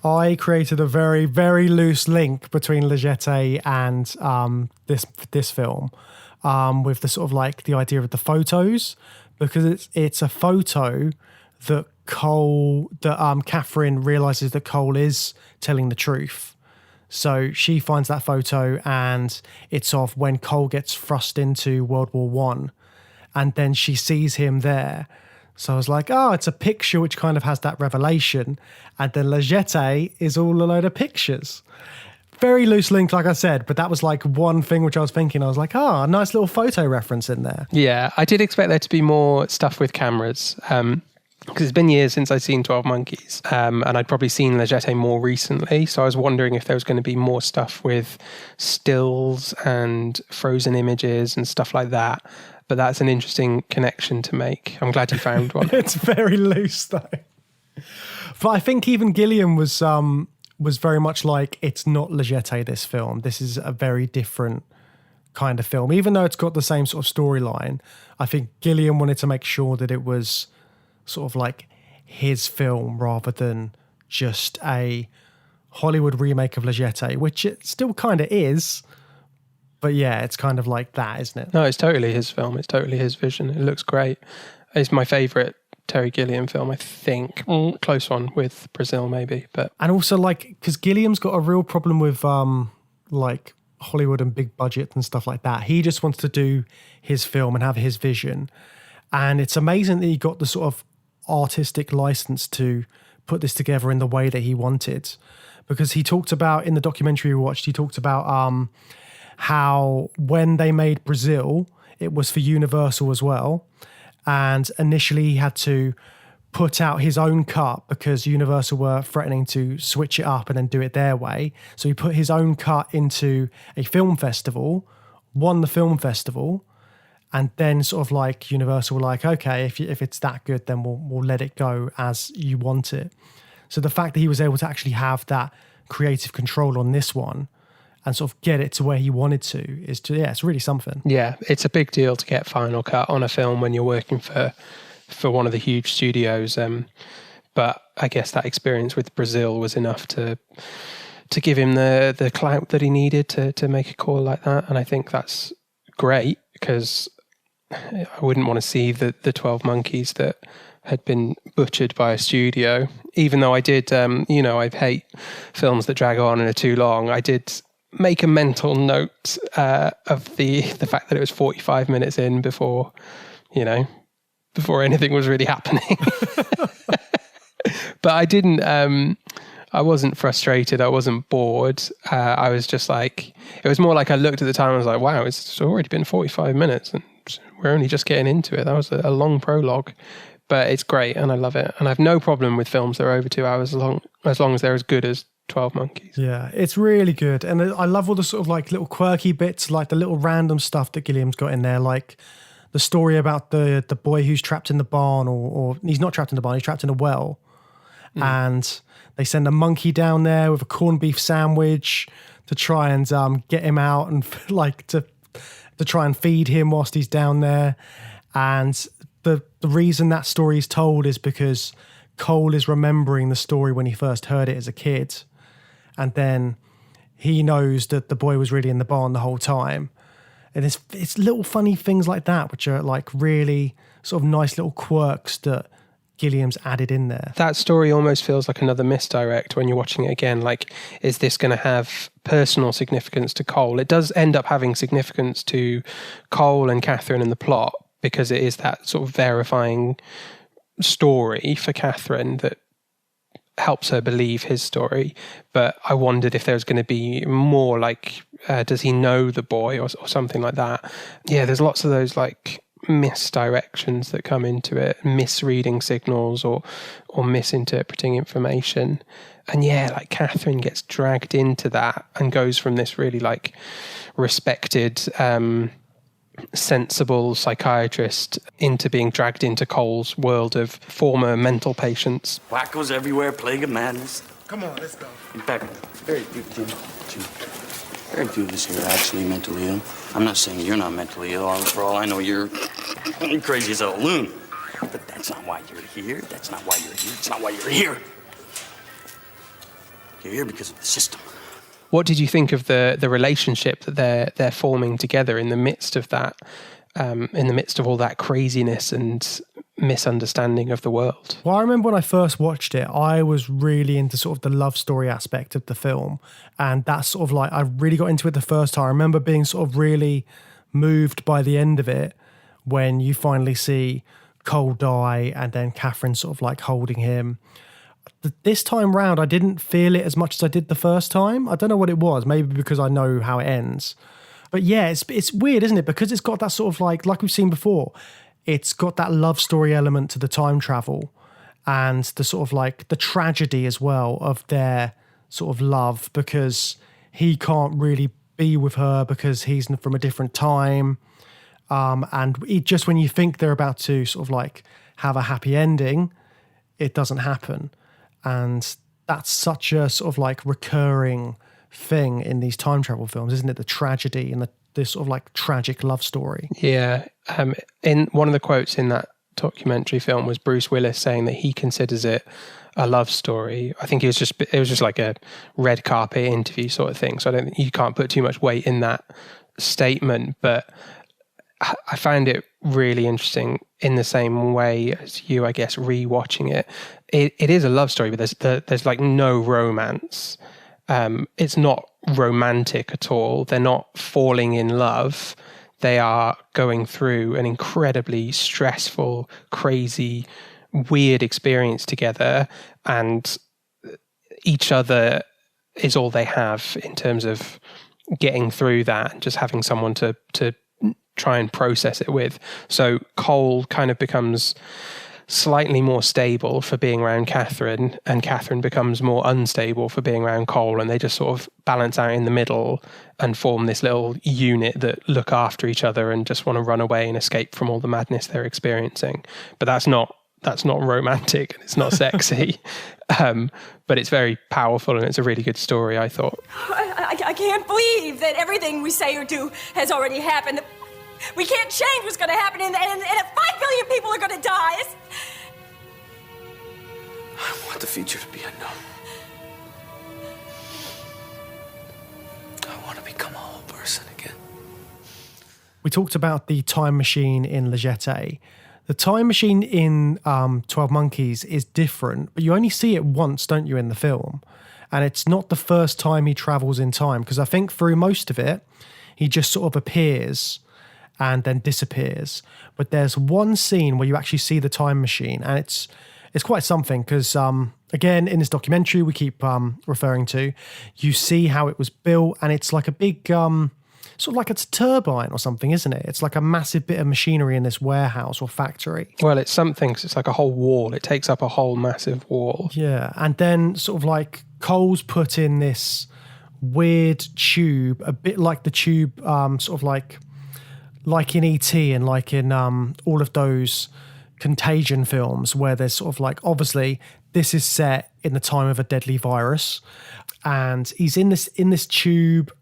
I created a very, very loose link between La Jetée and this film, with the sort of like the idea of the photos, because it's a photo that Catherine realizes that Cole is telling the truth. So she finds that photo, and it's of when Cole gets thrust into World War One, and then she sees him there. So I was like, oh, it's a picture which kind of has that revelation. And then La Jetée is all a load of pictures. Very loose link, like I said, but that was like one thing which I was thinking. I was like, oh, a nice little photo reference in there. Yeah, I did expect there to be more stuff with cameras. Because it's been years since I'd seen 12 Monkeys, and I'd probably seen La Jetée more recently, so I was wondering if there was going to be more stuff with stills and frozen images and stuff like that. But that's an interesting connection to make. I'm glad you found one. It's very loose, though. But I think even Gilliam was very much like, it's not La Jetée, this film. This is a very different kind of film. Even though it's got the same sort of storyline, I think Gilliam wanted to make sure that it was sort of like his film rather than just a Hollywood remake of La Jetée, which it still kind of is. But yeah, it's kind of like that, isn't it? No, it's totally his film. It's totally his vision. It looks great. It's my favourite Terry Gilliam film, I think. Close one with Brazil, maybe. And also, like, because Gilliam's got a real problem with like Hollywood and big budget and stuff like that. He just wants to do his film and have his vision. And it's amazing that he got the sort of artistic license to put this together in the way that he wanted. Because he talked about, in the documentary we watched, he talked about how when they made Brazil, it was for Universal as well. And initially he had to put out his own cut because Universal were threatening to switch it up and then do it their way. So he put his own cut into a film festival, won the film festival, and then sort of like Universal were like, okay, if it's that good, then we'll let it go as you want it. So the fact that he was able to actually have that creative control on this one and sort of get it to where he wanted to is, it's really something. Yeah, it's a big deal to get final cut on a film when you're working for one of the huge studios. But I guess that experience with Brazil was enough to give him the clout that he needed to make a call like that. And I think that's great, because I wouldn't want to see the 12 Monkeys that had been butchered by a studio. Even though I did, I hate films that drag on and are too long. I did make a mental note of the fact that it was 45 minutes in before anything was really happening. But I didn't, I wasn't frustrated. I wasn't bored. I was just like, it was more like I looked at the time and I was like, wow, it's already been 45 minutes and we're only just getting into it. That was a long prologue, but it's great and I love it. And I have no problem with films that are over 2 hours long, as long as they're as good as 12 Monkeys. Yeah, it's really good. And I love all the sort of like little quirky bits, like the little random stuff that Gilliam's got in there, like the story about the boy who's trapped in the barn, or he's not trapped in the barn, he's trapped in a well. And they send a monkey down there with a corned beef sandwich to try and get him out and like to try and feed him whilst he's down there. And the reason that story is told is because Cole is remembering the story when he first heard it as a kid. And then he knows that the boy was really in the barn the whole time. And it's little funny things like that, which are like really sort of nice little quirks that Gilliam's added in there. That story almost feels like another misdirect when you're watching it again. Like, is this going to have personal significance to Cole? It does end up having significance to Cole and Catherine in the plot, because it is that sort of verifying story for Catherine that helps her believe his story. But I wondered if there was going to be more, like, does he know the boy or something like that? Yeah, there's lots of those like misdirections that come into it, misreading signals or misinterpreting information. And yeah, like Catherine gets dragged into that and goes from this really like respected, sensible psychiatrist into being dragged into Cole's world of former mental patients. Wackos everywhere, plague of madness. Come on, let's go. In fact, very few, Jim. Very few of us here are actually mentally ill. I'm not saying you're not mentally ill. For all I know, you're crazy as a loon. But that's not why you're here. That's not why you're here. It's not why you're here. You're here because of the system. What did you think of the relationship that they're forming together in the midst of that, in the midst of all that craziness and misunderstanding of the world. Well, I remember when I first watched it, I was really into sort of the love story aspect of the film. And that's sort of like, I really got into it the first time. I remember being sort of really moved by the end of it when you finally see Cole die and then Catherine sort of like holding him. This time round, I didn't feel it as much as I did the first time. I don't know what it was, maybe because I know how it ends. But yeah, it's weird, isn't it? Because it's got that sort of like we've seen before, it's got that love story element to the time travel and the sort of like the tragedy as well of their sort of love, because he can't really be with her because he's from a different time. And just when you think they're about to sort of like have a happy ending, it doesn't happen. And that's such a sort of like recurring thing in these time travel films, isn't it? The tragedy and this sort of like tragic love story. Yeah. In one of the quotes in that documentary film was Bruce Willis saying that he considers it a love story. I think it was just like a red carpet interview sort of thing. So I don't think you can't put too much weight in that statement, but I found it really interesting in the same way as you, I guess, rewatching it. It is a love story, but there's like no romance. It's not romantic at all. They're not falling in love. They are going through an incredibly stressful, crazy, weird experience together, and each other is all they have in terms of getting through that and just having someone to try and process it with. So Cole kind of becomes slightly more stable for being around Catherine, and Catherine becomes more unstable for being around Cole, and they just sort of balance out in the middle and form this little unit that look after each other and just want to run away and escape from all the madness they're experiencing. But that's not romantic and it's not sexy, but it's very powerful and it's a really good story, I thought. I can't believe that everything we say or do has already happened. We can't change what's going to happen, and 5 billion people are going to die. I want the future to be unknown. I want to become a whole person again. We talked about the time machine in Leggete. The time machine in 12 Monkeys is different, but you only see it once, don't you, in the film? And it's not the first time he travels in time, because I think through most of it, he just sort of appears and then disappears. But there's one scene where you actually see the time machine, and it's quite something, because again, in this documentary we keep referring to, you see how it was built, and it's like a big sort of like it's a turbine or something, isn't it? It's like a massive bit of machinery in this warehouse or factory. Well, it's something, 'cause it's like a whole wall. It takes up a whole massive wall. Yeah, and then sort of like Cole's put in this weird tube, a bit like the tube sort of like in E.T. and like in all of those Contagion films, where there's sort of like, obviously this is set in the time of a deadly virus, and he's in this tube,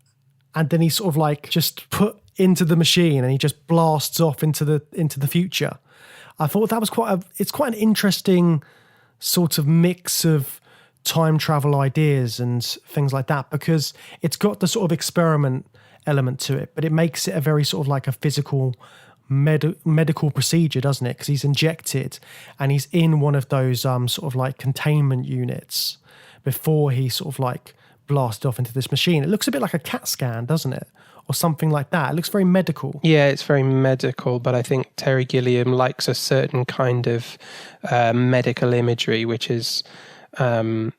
and then he's sort of like just put into the machine and he just blasts off into the future. I thought that was it's quite an interesting sort of mix of time travel ideas and things like that, because it's got the sort of experiment element to it, but it makes it a very sort of like a physical medical procedure, doesn't it? Because he's injected and he's in one of those sort of like containment units before he sort of like blasted off into this machine. It looks a bit like a CAT scan, doesn't it? Or something like that. It looks very medical. Yeah, it's very medical, but I think Terry Gilliam likes a certain kind of medical imagery, which is first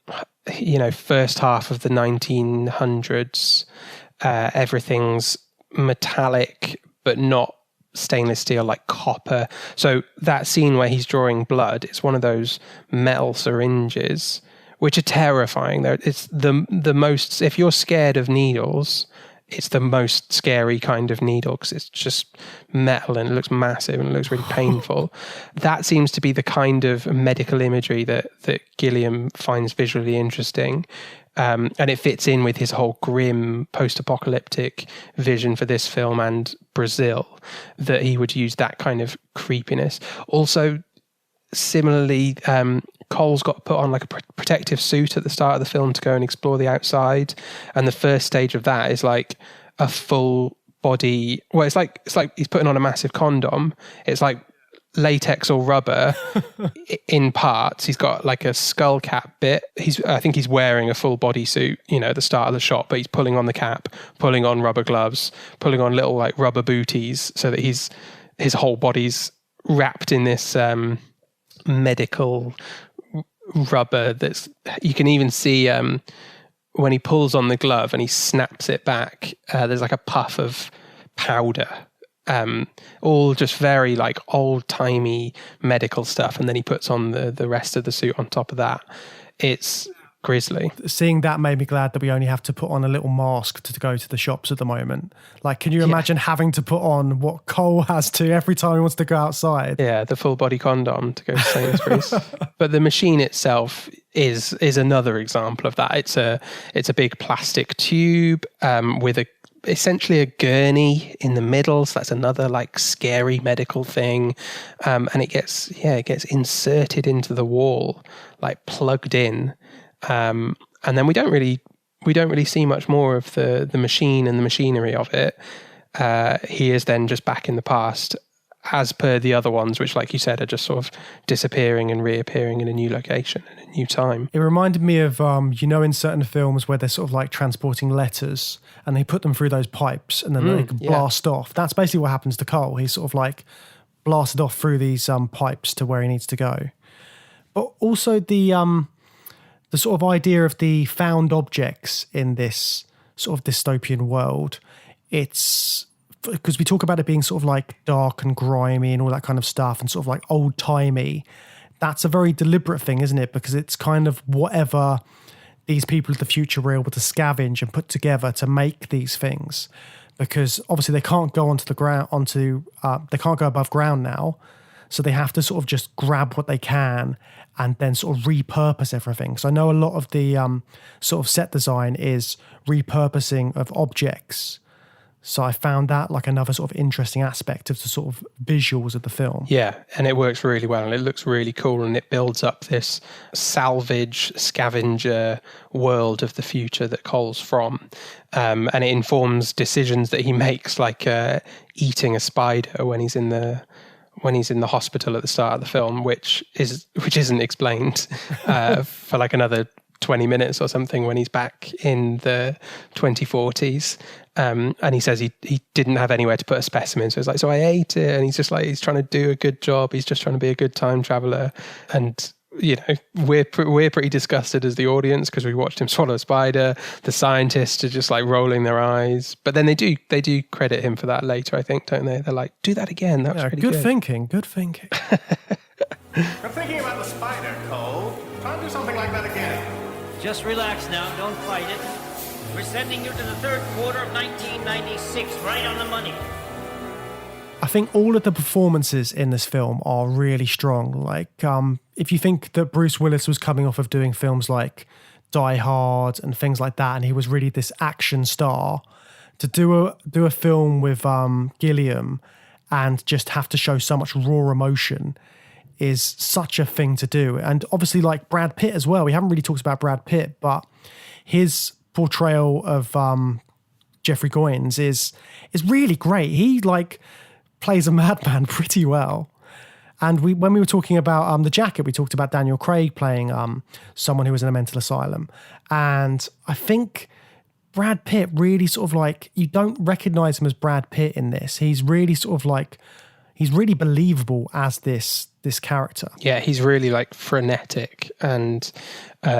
half of the 1900s, everything's metallic but not stainless steel, like copper. So that scene where he's drawing blood, it's one of those metal syringes, which are terrifying. It's the most, if you're scared of needles, it's the most scary kind of needle, because it's just metal and it looks massive and it looks really painful. That seems to be the kind of medical imagery that Gilliam finds visually interesting. And it fits in with his whole grim post-apocalyptic vision for this film and Brazil, that he would use that kind of creepiness. Also, similarly, Cole's got put on like a protective suit at the start of the film to go and explore the outside, and the first stage of that is like a full body. Well, it's like he's putting on a massive condom. It's like latex or rubber in parts. He's got like a skull cap bit. I think he's wearing a full bodysuit, at the start of the shot, but he's pulling on the cap, pulling on rubber gloves, pulling on little like rubber booties, so that his whole body's wrapped in this medical rubber. You can even see when he pulls on the glove and he snaps it back, there's like a puff of powder. All just very like old-timey medical stuff, and then he puts on the rest of the suit on top of that. It's grisly. Seeing that made me glad that we only have to put on a little mask to go to the shops at the moment. Like, can you imagine having to put on what Cole has to every time he wants to go outside? Yeah, the full body condom to go to Sainsbury's. But the machine itself is another example of that. It's a big plastic tube with essentially a gurney in the middle, so that's another like scary medical thing, and it gets inserted into the wall, like plugged in, and then we don't really see much more of the machine and the machinery of it. He is then just back in the past, as per the other ones, which, like you said, are just sort of disappearing and reappearing in a new location and a new time. It reminded me of, in certain films where they're sort of like transporting letters and they put them through those pipes and then they can blast off. That's basically what happens to Cole. He's sort of like blasted off through these pipes to where he needs to go. But also the sort of idea of the found objects in this sort of dystopian world, it's... because we talk about it being sort of like dark and grimy and all that kind of stuff and sort of like old-timey. That's a very deliberate thing, isn't it? Because it's kind of whatever these people of the future were able to scavenge and put together to make these things. Because obviously they can't go onto the ground, they can't go above ground now. So they have to sort of just grab what they can and then sort of repurpose everything. So I know a lot of the sort of set design is repurposing of objects. So I found that like another sort of interesting aspect of the sort of visuals of the film. Yeah, and it works really well and it looks really cool and it builds up this salvage, scavenger world of the future that Cole's from. And it informs decisions that he makes, like eating a spider when he's in the hospital at the start of the film, which isn't explained for like another 20 minutes or something when he's back in the 2040s. And he says he didn't have anywhere to put a specimen. So it's like, so I ate it. And he's just like, he's trying to do a good job. He's just trying to be a good time traveler. And, we're pretty disgusted as the audience because we watched him swallow a spider. The scientists are just like rolling their eyes. But then they do credit him for that later, I think, don't they? They're like, do that again. That was really good. Good thinking. I'm thinking about the spider, Cole. Try and do something like that again. Just relax now. Don't fight it. We're sending you to the third quarter of 1996, right on the money. I think all of the performances in this film are really strong. Like, if you think that Bruce Willis was coming off of doing films like Die Hard and things like that, and he was really this action star, to do a film with Gilliam and just have to show so much raw emotion is such a thing to do. And obviously, like Brad Pitt as well. We haven't really talked about Brad Pitt, but his portrayal of Jeffrey Goins is really great. He like plays a madman pretty well. And when we were talking about The Jacket, we talked about Daniel Craig playing someone who was in a mental asylum. And I think Brad Pitt really sort of like, you don't recognize him as Brad Pitt in this. He's really sort of like, he's really believable as this character. Yeah, he's really like frenetic and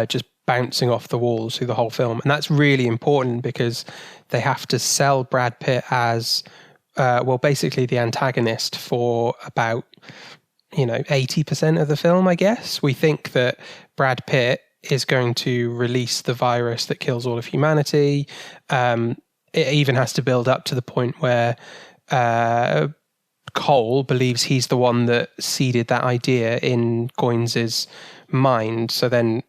just bouncing off the walls through the whole film. And that's really important because they have to sell Brad Pitt as, basically the antagonist for about, 80% of the film, I guess. We think that Brad Pitt is going to release the virus that kills all of humanity. It even has to build up to the point where Cole believes he's the one that seeded that idea in Goins's mind. So then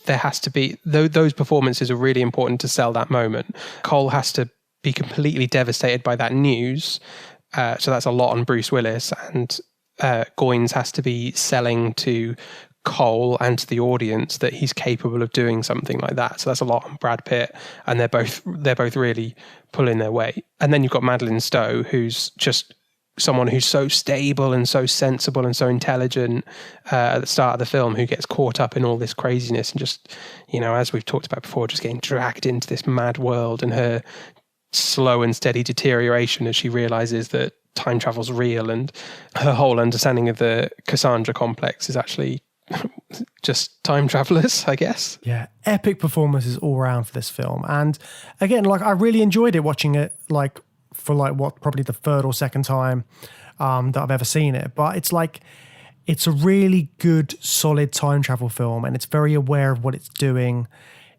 there has to be, those performances are really important to sell that moment. Cole has to be completely devastated by that news. So that's a lot on Bruce Willis, and Goins has to be selling to Cole and to the audience that he's capable of doing something like that. So that's a lot on Brad Pitt, and they're both really pulling their weight. And then you've got Madeleine Stowe, who's just someone who's so stable and so sensible and so intelligent at the start of the film, who gets caught up in all this craziness and just, as we've talked about before, just getting dragged into this mad world, and her slow and steady deterioration as she realizes that time travel's real, and her whole understanding of the Cassandra complex is actually just time travelers, I guess. Yeah, epic performances all around for this film. And again, I really enjoyed it watching it, probably the third or second time that I've ever seen it. But it's a really good, solid time travel film, and it's very aware of what it's doing.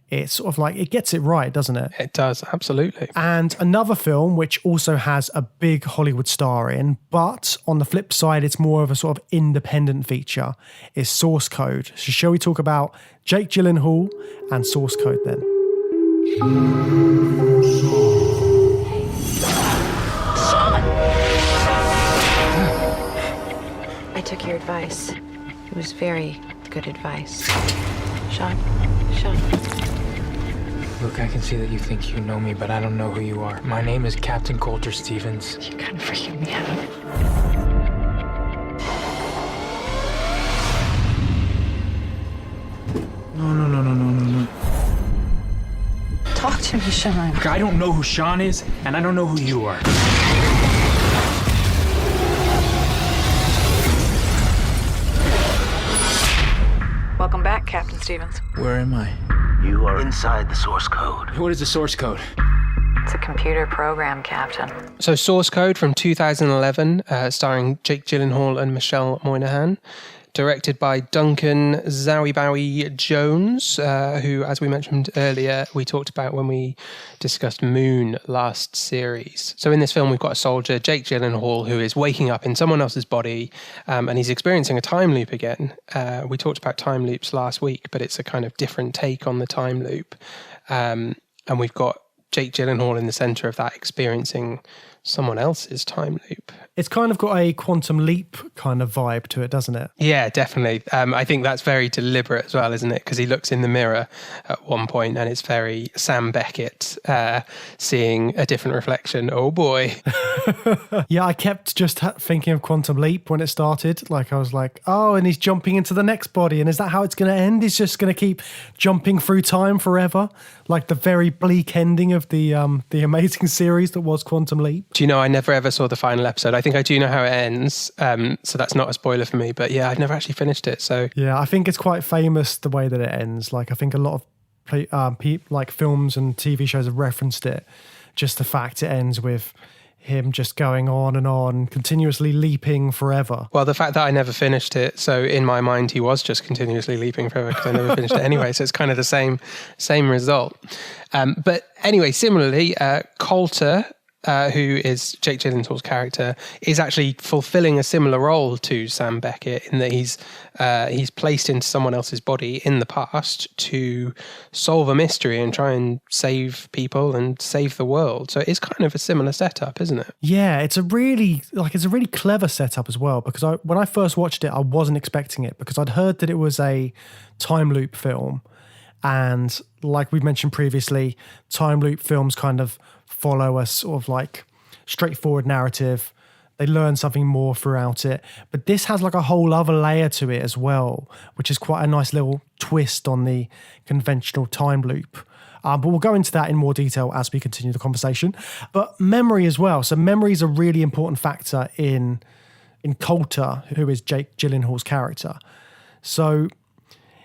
It's sort of it gets it right, doesn't it? It does, absolutely. And another film which also has a big Hollywood star in, but on the flip side, it's more of a sort of independent feature, is Source Code. So shall we talk about Jake Gyllenhaal and Source Code then? I took your advice. It was very good advice. Sean. Look, I can see that you think you know me, but I don't know who you are. My name is Captain Coulter Stevens. You're kind of freaking me out. No. Talk to me, Sean. Look, I don't know who Sean is, and I don't know who you are. Welcome back, Captain Stevens. Where am I? You are inside the source code. What is the source code? It's a computer program, Captain. So Source Code from 2011, starring Jake Gyllenhaal and Michelle Moynihan. Directed by Duncan Jones, who, as we mentioned earlier, we talked about when we discussed Moon last series. So in this film, we've got a soldier, Jake Gyllenhaal, who is waking up in someone else's body, and he's experiencing a time loop again. We talked about time loops last week, but it's a kind of different take on the time loop. And we've got Jake Gyllenhaal in the centre of that, experiencing someone else's time loop. It's kind of got a Quantum Leap kind of vibe to it, doesn't it? Yeah, definitely. I think that's very deliberate as well, isn't it? Because he looks in the mirror at one point and it's very Sam Beckett seeing a different reflection. Oh boy. Yeah, I kept just thinking of Quantum Leap when it started. I was like, oh, and he's jumping into the next body. And is that how it's going to end? He's just going to keep jumping through time forever? Like the very bleak ending of the amazing series that was Quantum Leap. Do you know, I never ever saw the final episode. I think I do know how it ends, so that's not a spoiler for me. But yeah, I've never actually finished it. So yeah, I think it's quite famous the way that it ends. I think a lot of films and TV shows have referenced it. Just the fact it ends with him just going on, continuously leaping forever. Well, the fact that I never finished it, so in my mind he was just continuously leaping forever because I never finished it anyway. So it's kind of the same result. But anyway, similarly, Coulter, who is Jake Gyllenhaal's character, is actually fulfilling a similar role to Sam Beckett in that he's placed into someone else's body in the past to solve a mystery and try and save people and save the world. So it's kind of a similar setup, isn't it? Yeah, it's a really clever setup as well, because when I first watched it, I wasn't expecting it because I'd heard that it was a time loop film. And like we've mentioned previously, time loop films kind of follow a sort of straightforward narrative. They learn something more throughout it. But this has a whole other layer to it as well, which is quite a nice little twist on the conventional time loop. But we'll go into that in more detail as we continue the conversation. But memory as well. So memory is a really important factor in Coulter, who is Jake Gyllenhaal's character. So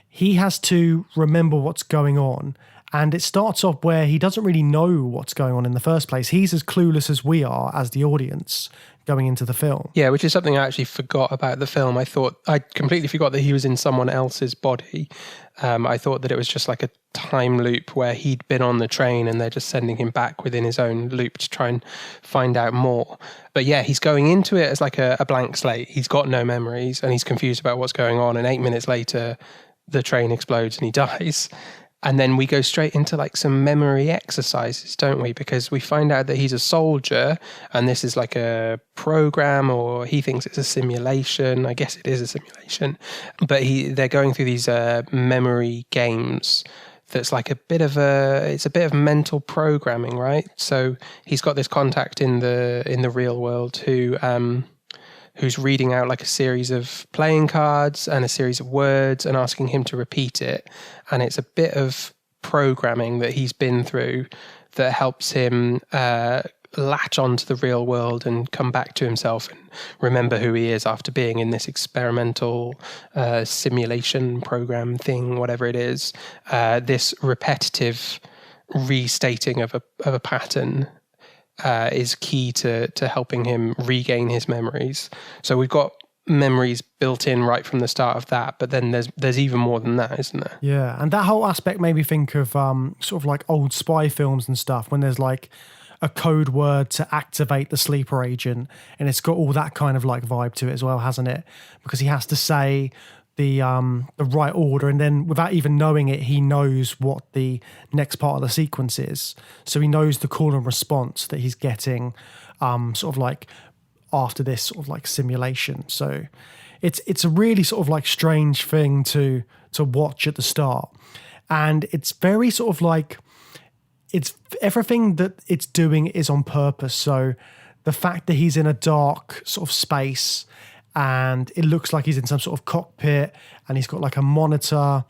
he has to remember what's going on. And it starts off where he doesn't really know what's going on in the first place. He's as clueless as we are as the audience going into the film. Yeah, which is something I actually forgot about the film. I completely forgot that he was in someone else's body. I thought that it was just like a time loop where he'd been on the train and they're just sending him back within his own loop to try and find out more. But yeah, he's going into it as like a blank slate. He's got no memories and he's confused about what's going on. And 8 minutes later, the train explodes and he dies. And then we go straight into some memory exercises, don't we? Because we find out that he's a soldier and this is like a program, or he thinks it's a simulation. I guess it is a simulation. But they're going through these memory games that's like it's a bit of mental programming, right? So he's got this contact in the real world who's reading out like a series of playing cards and a series of words and asking him to repeat it. And it's a bit of programming that he's been through that helps him latch onto the real world and come back to himself and remember who he is after being in this experimental simulation program thing, whatever it is. This repetitive restating of a pattern is key to helping him regain his memories. So we've got memories built in right from the start of that, but then there's even more than that, isn't there? Yeah, and that whole aspect made me think of sort of like old spy films and stuff, when there's like a code word to activate the sleeper agent, and it's got all that kind of like vibe to it as well, hasn't it? Because he has to say the right order, and then without even knowing it, he knows what the next part of the sequence is. So he knows the call and response that he's getting sort of like after this sort of like simulation. So it's a really sort of like strange thing to watch at the start. And it's very sort of like, it's everything that it's doing is on purpose. So the fact that he's in a dark sort of space and it looks like he's in some sort of cockpit and he's got like a monitor,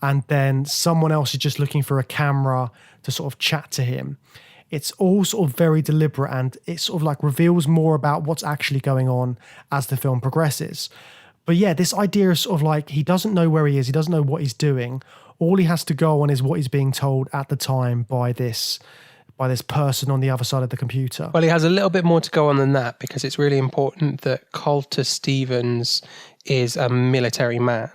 and then someone else is just looking for a camera to sort of chat to him. It's all sort of very deliberate, and it sort of like reveals more about what's actually going on as the film progresses. But yeah, this idea is sort of like, he doesn't know where he is. He doesn't know what he's doing. All he has to go on is what he's being told at the time by this person on the other side of the computer. Well, he has a little bit more to go on than that, because it's really important that Colter Stevens is a military man.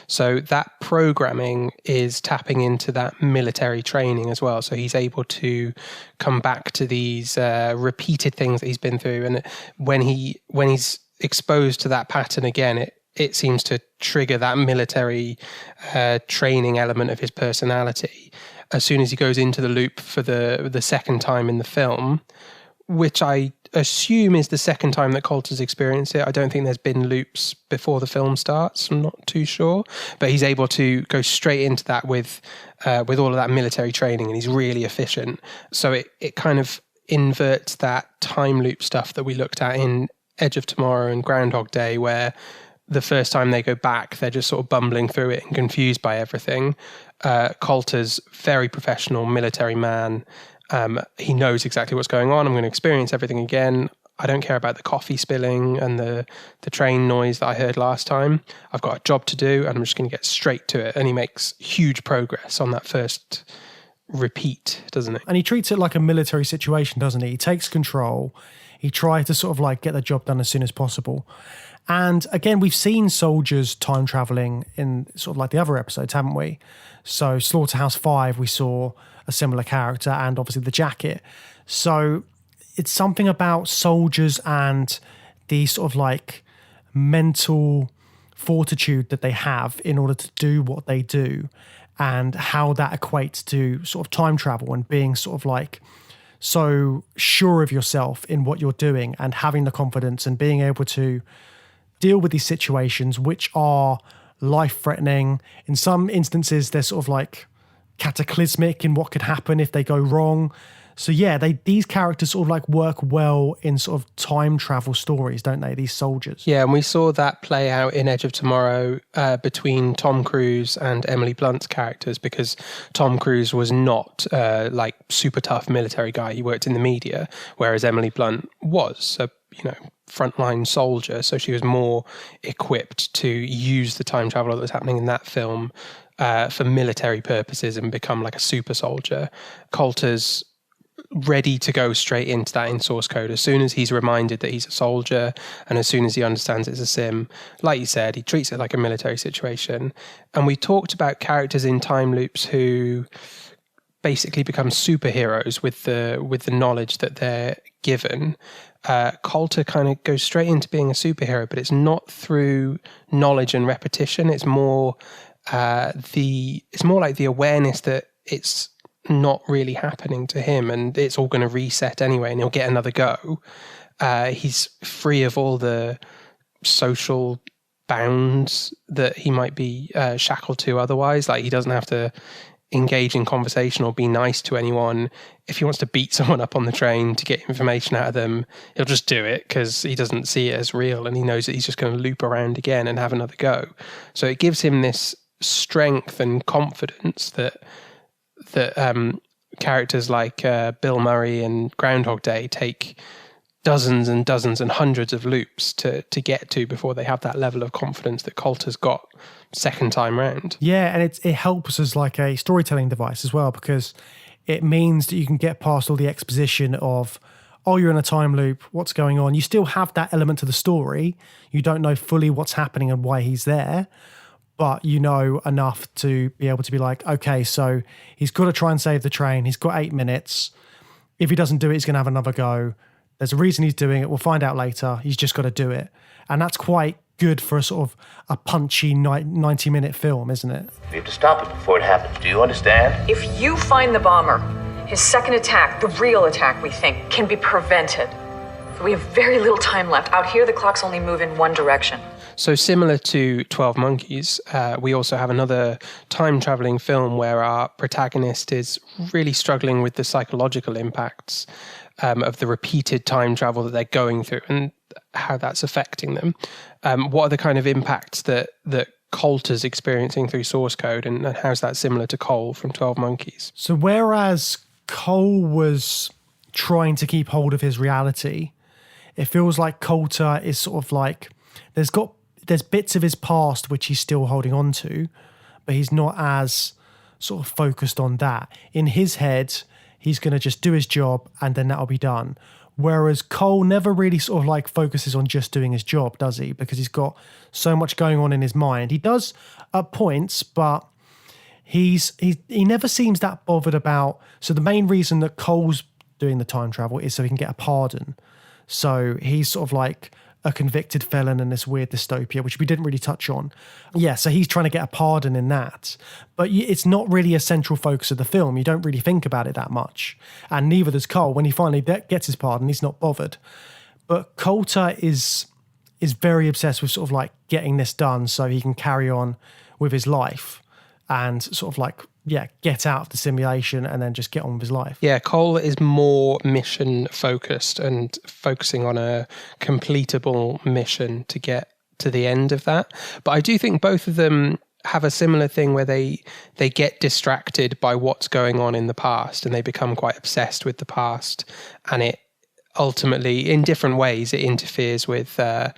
So that programming is tapping into that military training as well. So he's able to come back to these repeated things that he's been through. And when he's exposed to that pattern again, it seems to trigger that military training element of his personality. As soon as he goes into the loop for the second time in the film, which I assume is the second time that Colter's experienced it. I don't think there's been loops before the film starts. I'm not too sure. But he's able to go straight into that with all of that military training, and he's really efficient. So it kind of inverts that time loop stuff that we looked at in Edge of Tomorrow and Groundhog Day, where the first time they go back, they're just sort of bumbling through it and confused by everything. Colter's very professional military man. He knows exactly what's going on. I'm going to experience everything again. I don't care about the coffee spilling and the train noise that I heard last time. I've got a job to do, and I'm just going to get straight to it. And he makes huge progress on that first repeat, doesn't he? And he treats it like a military situation, doesn't he? He takes control. He tries to sort of like get the job done as soon as possible. And again, we've seen soldiers time traveling in sort of like the other episodes, haven't we? So Slaughterhouse 5, we saw a similar character, and obviously the jacket. So it's something about soldiers and the sort of like mental fortitude that they have in order to do what they do, and how that equates to sort of time travel and being sort of like so sure of yourself in what you're doing and having the confidence and being able to deal with these situations which are life-threatening. In some instances, they're sort of like cataclysmic in what could happen if they go wrong. So yeah, these characters sort of like work well in sort of time travel stories, don't they? These soldiers. Yeah, and we saw that play out in Edge of Tomorrow between Tom Cruise and Emily Blunt's characters, because Tom Cruise was not like super tough military guy. He worked in the media, whereas Emily Blunt was a frontline soldier. So she was more equipped to use the time travel that was happening in that film for military purposes and become like a super soldier. Colter's ready to go straight into that in source code as soon as he's reminded that he's a soldier, and as soon as he understands it's a sim. Like you said, he treats it like a military situation. And we talked about characters in time loops who basically become superheroes with the knowledge that they're given. Colter kind of goes straight into being a superhero, but it's not through knowledge and repetition. It's more like the awareness that it's not really happening to him, and it's all going to reset anyway, and he'll get another go. He's free of all the social bounds that he might be shackled to otherwise. Like, he doesn't have to engage in conversation or be nice to anyone. If he wants to beat someone up on the train to get information out of them, he'll just do it because he doesn't see it as real, and he knows that he's just going to loop around again and have another go. So it gives him this strength and confidence that characters like Bill Murray and Groundhog Day take dozens and dozens and hundreds of loops to get to before they have that level of confidence that Coulter's got second time round. Yeah, and it helps as like a storytelling device as well, because it means that you can get past all the exposition of, oh, you're in a time loop, what's going on? You still have that element to the story. You don't know fully what's happening and why he's there, but you know enough to be able to be like, okay, so he's got to try and save the train. He's got 8 minutes. If he doesn't do it, he's going to have another go. There's a reason he's doing it. We'll find out later. He's just got to do it. And that's quite good for a sort of a punchy 90-minute film, isn't it? We have to stop it before it happens. Do you understand? If you find the bomber, his second attack, the real attack, we think, can be prevented. We have very little time left. Out here, the clocks only move in one direction. So similar to 12 Monkeys, we also have another time-traveling film where our protagonist is really struggling with the psychological impacts of the repeated time travel that they're going through and how that's affecting them. What are the kind of impacts that Coulter's experiencing through Source Code, and how's that similar to Cole from 12 Monkeys? So whereas Cole was trying to keep hold of his reality, it feels like Coulter is sort of like, there's bits of his past which he's still holding on to, but he's not as sort of focused on that. In his head, he's going to just do his job and then that'll be done. Whereas Cole never really sort of like focuses on just doing his job, does he? Because he's got so much going on in his mind. He does at points, but he never seems that bothered about. So the main reason that Cole's doing the time travel is so he can get a pardon. So he's sort of like a convicted felon in this weird dystopia, which we didn't really touch on. Yeah, so he's trying to get a pardon in that. But it's not really a central focus of the film. You don't really think about it that much. And neither does Cole. When he finally gets his pardon, he's not bothered. But Coulter is very obsessed with sort of like getting this done so he can carry on with his life and sort of like, yeah, get out of the simulation and then just get on with his life. Yeah, Cole is more mission focused and focusing on a completable mission to get to the end of that. But I do think both of them have a similar thing where they get distracted by what's going on in the past and they become quite obsessed with the past, and it ultimately, in different ways, it interferes with the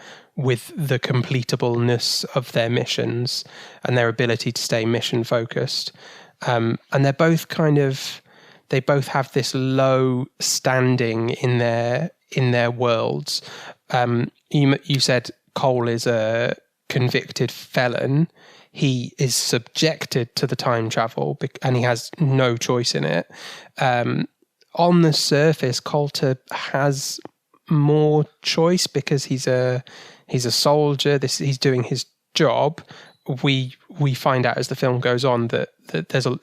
completableness of their missions and their ability to stay mission focused. And they're both they both have this low standing in their worlds. You said Cole is a convicted felon. He is subjected to the time travel and he has no choice in it. On the surface, Coulter has more choice because he's a soldier. He's doing his job. We find out as the film goes on that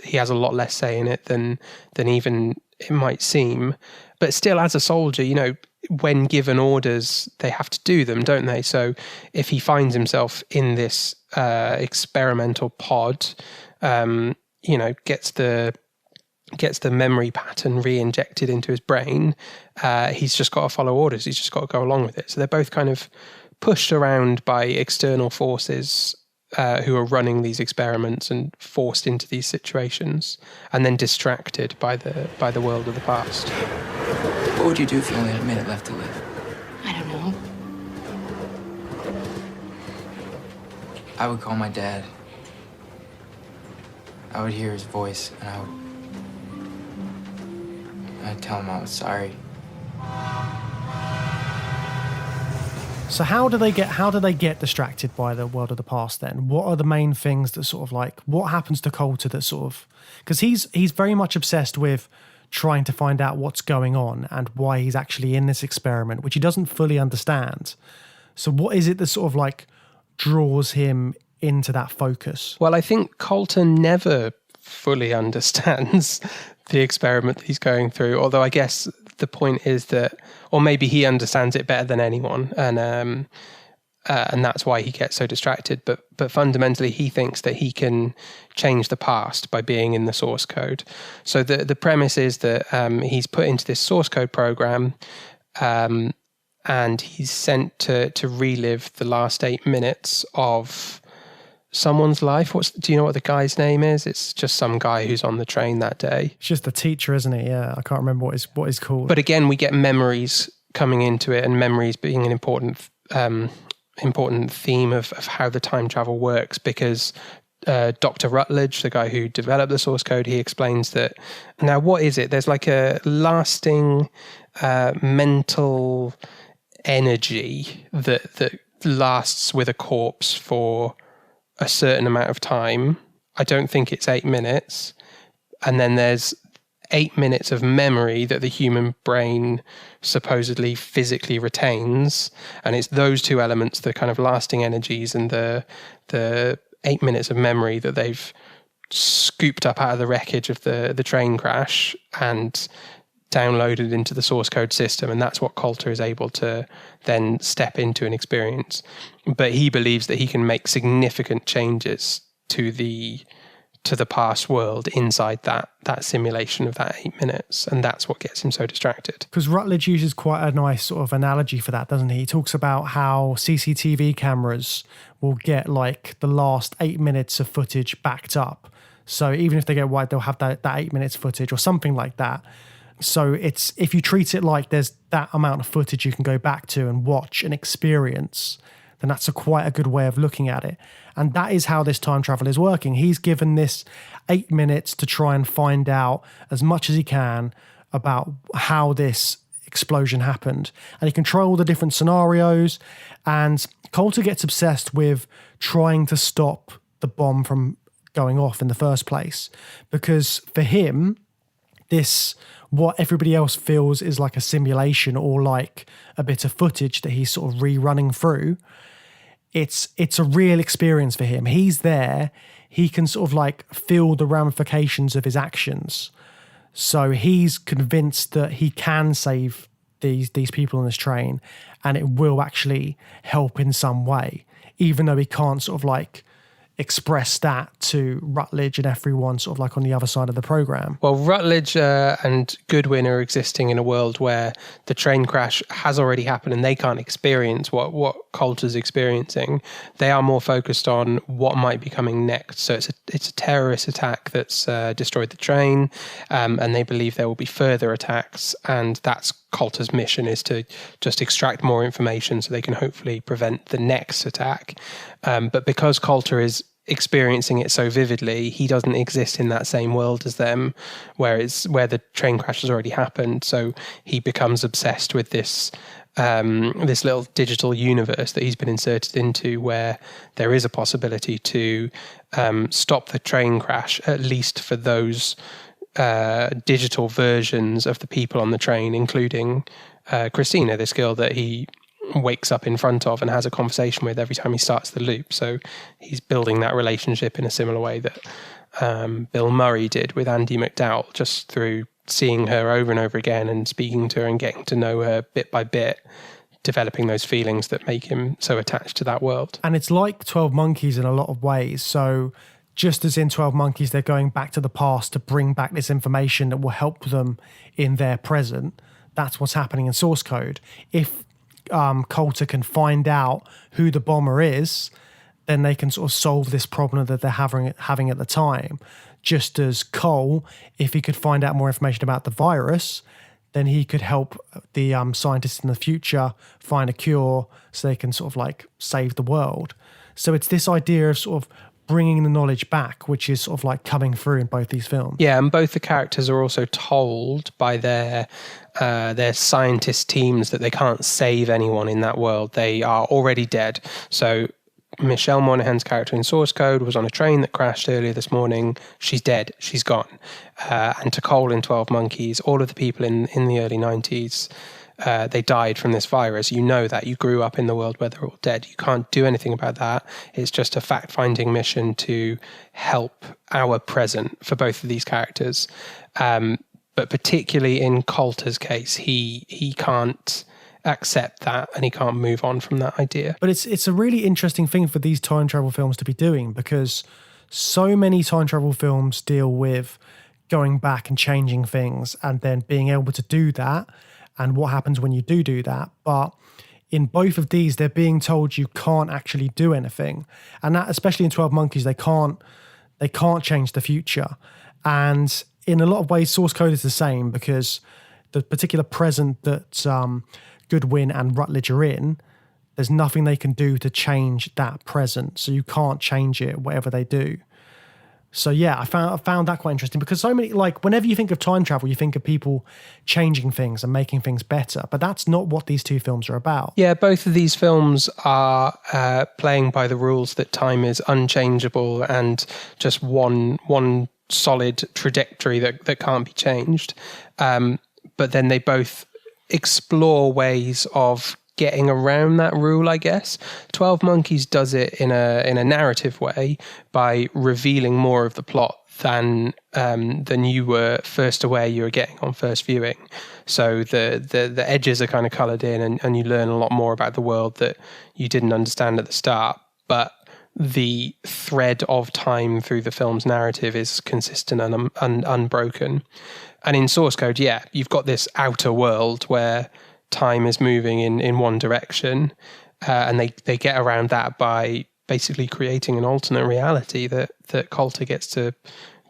he has a lot less say in it than even it might seem. But still, as a soldier, you know, when given orders, they have to do them, don't they? So if he finds himself in this experimental pod, you know, gets the memory pattern re-injected into his brain, he's just got to follow orders. He's just got to go along with it. So they're both kind of pushed around by external forces who are running these experiments and forced into these situations, and then distracted by the world of the past. What would you do if you only had a minute left to live? I don't know. I would call my dad. I would hear his voice, and I'd tell him I was sorry. So how do they get distracted by the world of the past then? What are the main things that sort of like, what happens to Coulter that sort of, because he's very much obsessed with trying to find out what's going on and why he's actually in this experiment, which he doesn't fully understand. So what is it that sort of like draws him into that focus? Well, I think Coulter never fully understands the experiment that he's going through, although I guess the point is that, or maybe he understands it better than anyone, and and that's why he gets so distracted. But fundamentally, he thinks that he can change the past by being in the source code. So the premise is that he's put into this source code program, and he's sent to relive the last 8 minutes of someone's life. Do you know what the guy's name is? It's just some guy who's on the train that day. It's just the teacher, isn't it? Yeah, I can't remember what he's called. But again, we get memories coming into it, and memories being an important theme of how the time travel works, because Dr. Rutledge, the guy who developed the source code, he explains that, now what is it? There's like a lasting mental energy that lasts with a corpse for a certain amount of time. I don't think it's 8 minutes. And then there's 8 minutes of memory that the human brain supposedly physically retains, and it's those two elements, the kind of lasting energies and the 8 minutes of memory, that they've scooped up out of the wreckage of the train crash and downloaded into the source code system, and that's what Coulter is able to then step into and experience. But he believes that he can make significant changes to the past world inside that simulation of that 8 minutes, and that's what gets him so distracted. Because Rutledge uses quite a nice sort of analogy for that, doesn't he? He talks about how CCTV cameras will get like the last 8 minutes of footage backed up. So even if they get wide, they'll have that 8 minutes footage or something like that. So it's, if you treat it like there's that amount of footage you can go back to and watch and experience, then that's quite a good way of looking at it. And that is how this time travel is working. He's given this 8 minutes to try and find out as much as he can about how this explosion happened. And he can try all the different scenarios. And Coulter gets obsessed with trying to stop the bomb from going off in the first place. Because for him, what everybody else feels is like a simulation or like a bit of footage that he's sort of rerunning through. It's a real experience for him. He's there. He can sort of like feel the ramifications of his actions. So he's convinced that he can save these people on this train, and it will actually help in some way, even though he can't sort of like express that to Rutledge and everyone sort of like on the other side of the program. Well, Rutledge and Goodwin are existing in a world where the train crash has already happened and they can't experience what Coulter's experiencing. They are more focused on what might be coming next. So it's a terrorist attack that's destroyed the train, and they believe there will be further attacks, and that's Coulter's mission, is to just extract more information so they can hopefully prevent the next attack. But because Coulter is experiencing it so vividly, he doesn't exist in that same world as them, where the train crash has already happened. So he becomes obsessed with this little digital universe that he's been inserted into, where there is a possibility to stop the train crash, at least for those digital versions of the people on the train, including Christina, this girl that he wakes up in front of and has a conversation with every time he starts the loop. So he's building that relationship in a similar way that Bill Murray did with Andie MacDowell, just through seeing her over and over again and speaking to her and getting to know her bit by bit, developing those feelings that make him so attached to that world. And it's like 12 Monkeys in a lot of ways. So just as in 12 Monkeys, they're going back to the past to bring back this information that will help them in their present. That's what's happening in source code. If Coulter can find out who the bomber is, then they can sort of solve this problem that they're having at the time. Just as Cole, if he could find out more information about the virus, then he could help the scientists in the future find a cure so they can sort of like save the world. So it's this idea of sort of bringing the knowledge back, which is sort of like coming through in both these films. Yeah, and both the characters are also told by their scientist teams that they can't save anyone in that world. They are already dead. So Michelle Monaghan's character in Source Code was on a train that crashed earlier this morning. She's dead. She's gone. And to Cole in 12 Monkeys, all of the people in the early 90s, they died from this virus. You know that. You grew up in the world where they're all dead. You can't do anything about that. It's just a fact-finding mission to help our present for both of these characters. But particularly in Coulter's case, he can't accept that, and he can't move on from that idea. But it's a really interesting thing for these time travel films to be doing, because so many time travel films deal with going back and changing things and then being able to do that and what happens when you do that. But in both of these, they're being told you can't actually do anything. And that, especially in 12 Monkeys, they can't change the future. And in a lot of ways, Source Code is the same, because the particular present that Goodwin and Rutledge are in, there's nothing they can do to change that present. So you can't change it, whatever they do. So yeah, I found that quite interesting, because so many, like, whenever you think of time travel, you think of people changing things and making things better, but that's not what these two films are about. Yeah, both of these films are playing by the rules that time is unchangeable and just one solid trajectory that can't be changed. But then they both explore ways of getting around that rule, I guess. 12 Monkeys does it in a narrative way by revealing more of the plot than you were first aware you were getting on first viewing. So the edges are kind of coloured in, and you learn a lot more about the world that you didn't understand at the start. But the thread of time through the film's narrative is consistent and unbroken. And in Source Code, yeah, you've got this outer world where time is moving in one direction, and they get around that by basically creating an alternate reality that Coulter gets to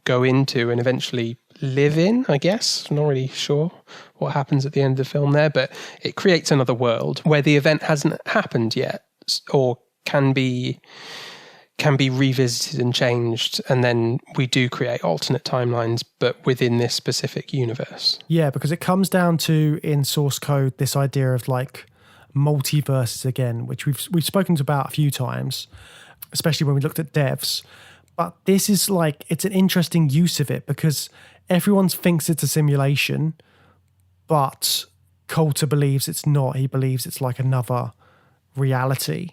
go into and eventually live in, I guess. I'm not really sure what happens at the end of the film there, but it creates another world where the event hasn't happened yet, or can be revisited and changed, and then we do create alternate timelines, but within this specific universe. Yeah, because it comes down to, in Source Code, this idea of like multiverses again, which we've spoken about a few times, especially when we looked at devs. But this is like, it's an interesting use of it, because everyone thinks it's a simulation, but Coulter believes it's not. He believes it's like another reality.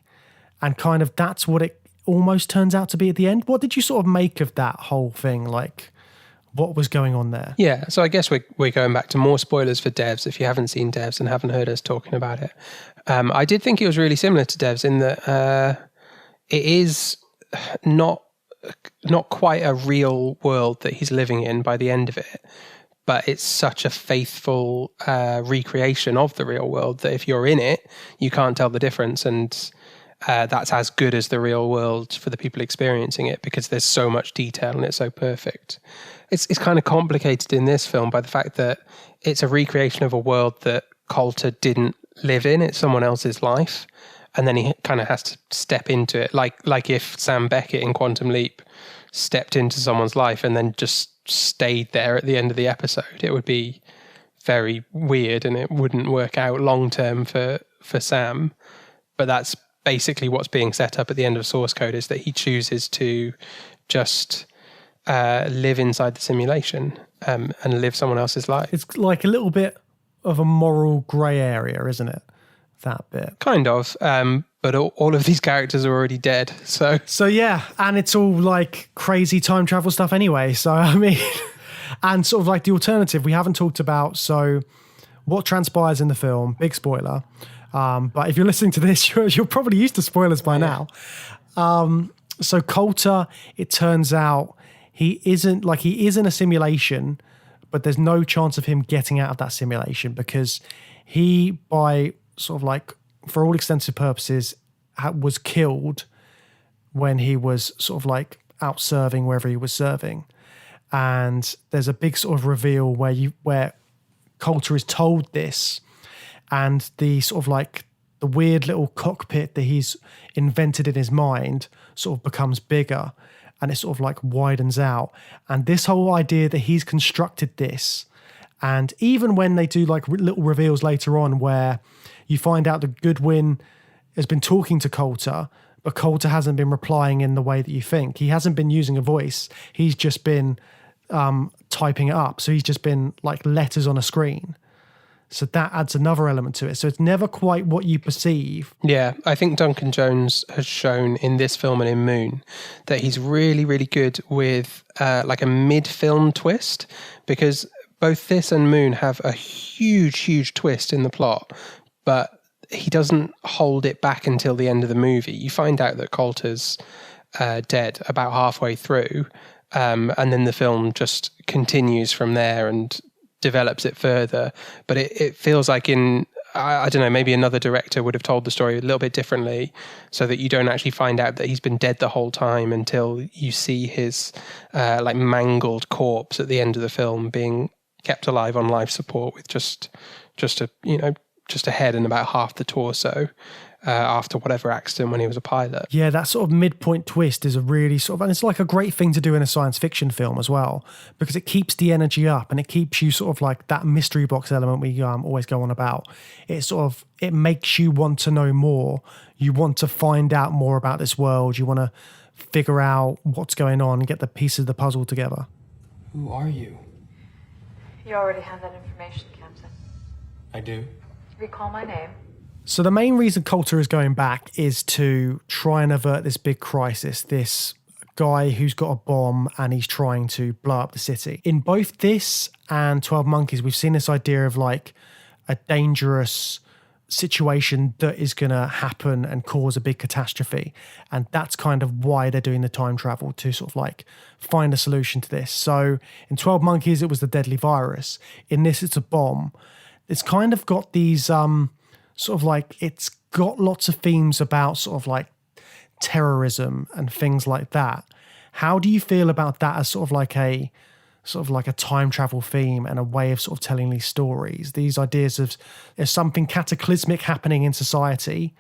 And kind of that's what it almost turns out to be at the end. What did you sort of make of that whole thing? Like, what was going on there? Yeah, so I guess we're going back to more spoilers for Devs if you haven't seen Devs and haven't heard us talking about it. I did think it was really similar to Devs in that it is not quite a real world that he's living in by the end of it, but it's such a faithful recreation of the real world that if you're in it, you can't tell the difference, and that's as good as the real world for the people experiencing it, because there's so much detail and it's so perfect. It's kind of complicated in this film by the fact that it's a recreation of a world that Coulter didn't live in. It's someone else's life, and then he kind of has to step into it, like if Sam Beckett in Quantum Leap stepped into someone's life and then just stayed there at the end of the episode. It would be very weird and it wouldn't work out long term for Sam. But that's basically what's being set up at the end of Source Code, is that he chooses to just live inside the simulation and live someone else's life. It's like a little bit of a moral grey area, isn't it? That bit. Kind of. But all of these characters are already dead. So yeah, and it's all like crazy time travel stuff anyway. So, I mean, and sort of like the alternative we haven't talked about. So what transpires in the film, big spoiler. But if you're listening to this, you're probably used to spoilers by now. So Coulter, it turns out he is in a simulation, but there's no chance of him getting out of that simulation, because he, by sort of like, for all extensive purposes, was killed when he was sort of like out serving wherever he was serving. And there's a big sort of reveal where Coulter is told this, and the sort of like the weird little cockpit that he's invented in his mind sort of becomes bigger, and it sort of like widens out. And this whole idea that he's constructed this, and even when they do like little reveals later on where you find out that Goodwin has been talking to Coulter, but Coulter hasn't been replying in the way that you think. He hasn't been using a voice. He's just been typing it up. So he's just been like letters on a screen. So that adds another element to it. So it's never quite what you perceive. Yeah, I think Duncan Jones has shown in this film and in Moon that he's really, really good with like a mid-film twist, because both this and Moon have a huge, huge twist in the plot but he doesn't hold it back until the end of the movie. You find out that Coulter's dead about halfway through, and then the film just continues from there and develops it further. But it feels like I don't know, maybe another director would have told the story a little bit differently, so that you don't actually find out that he's been dead the whole time until you see his like mangled corpse at the end of the film being kept alive on life support with just a head and about half the torso after whatever accident when he was a pilot. Yeah, that sort of midpoint twist is a really and it's like a great thing to do in a science fiction film as well, because it keeps the energy up and it keeps you sort of like that mystery box element we always go on about. It makes you want to know more. You want to find out more about this world. You want to figure out what's going on and get the pieces of the puzzle together. Who are you? You already have that information, Captain. I do. Recall my name. So the main reason Coulter is going back is to try and avert this big crisis, this guy who's got a bomb and he's trying to blow up the city. In both this and 12 Monkeys, we've seen this idea of like a dangerous situation that is going to happen and cause a big catastrophe. And that's kind of why they're doing the time travel, to sort of like find a solution to this. So in 12 Monkeys, it was the deadly virus. In this, it's a bomb. It's kind of got these sort of like, it's got lots of themes about sort of like terrorism and things like that. How do you feel about that as sort of like a time travel theme and a way of sort of telling these stories? These ideas of there's something cataclysmic happening in society,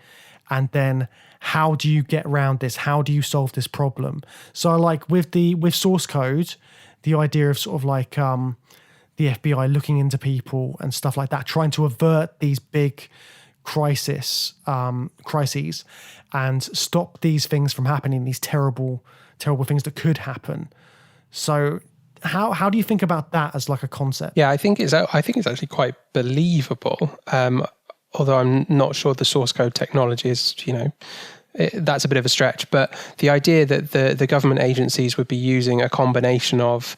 and then how do you get around this? How do you solve this problem? So like with Source Code, the idea of sort of like the FBI looking into people and stuff like that, trying to avert these big crises and stop these things from happening, these terrible things that could happen. So how do you think about that as like a concept? Yeah, I think it's actually quite believable. Although I'm not sure the source code technology is, that's a bit of a stretch. But the idea that the government agencies would be using a combination of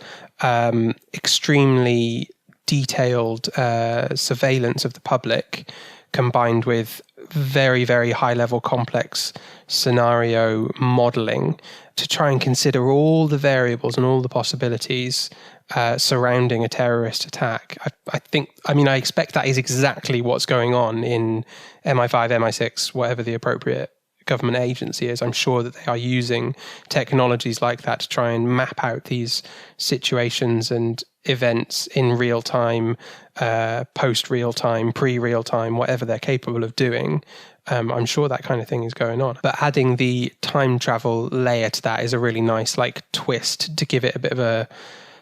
extremely detailed surveillance of the public combined with very, very high-level complex scenario modeling to try and consider all the variables and all the possibilities surrounding a terrorist attack. I expect that is exactly what's going on in MI5, MI6, whatever the appropriate government agency is. I'm sure that they are using technologies like that to try and map out these situations and events in real time, post-real time, pre-real time, whatever they're capable of doing. I'm sure that kind of thing is going on. But adding the time travel layer to that is a really nice like twist to give it a bit of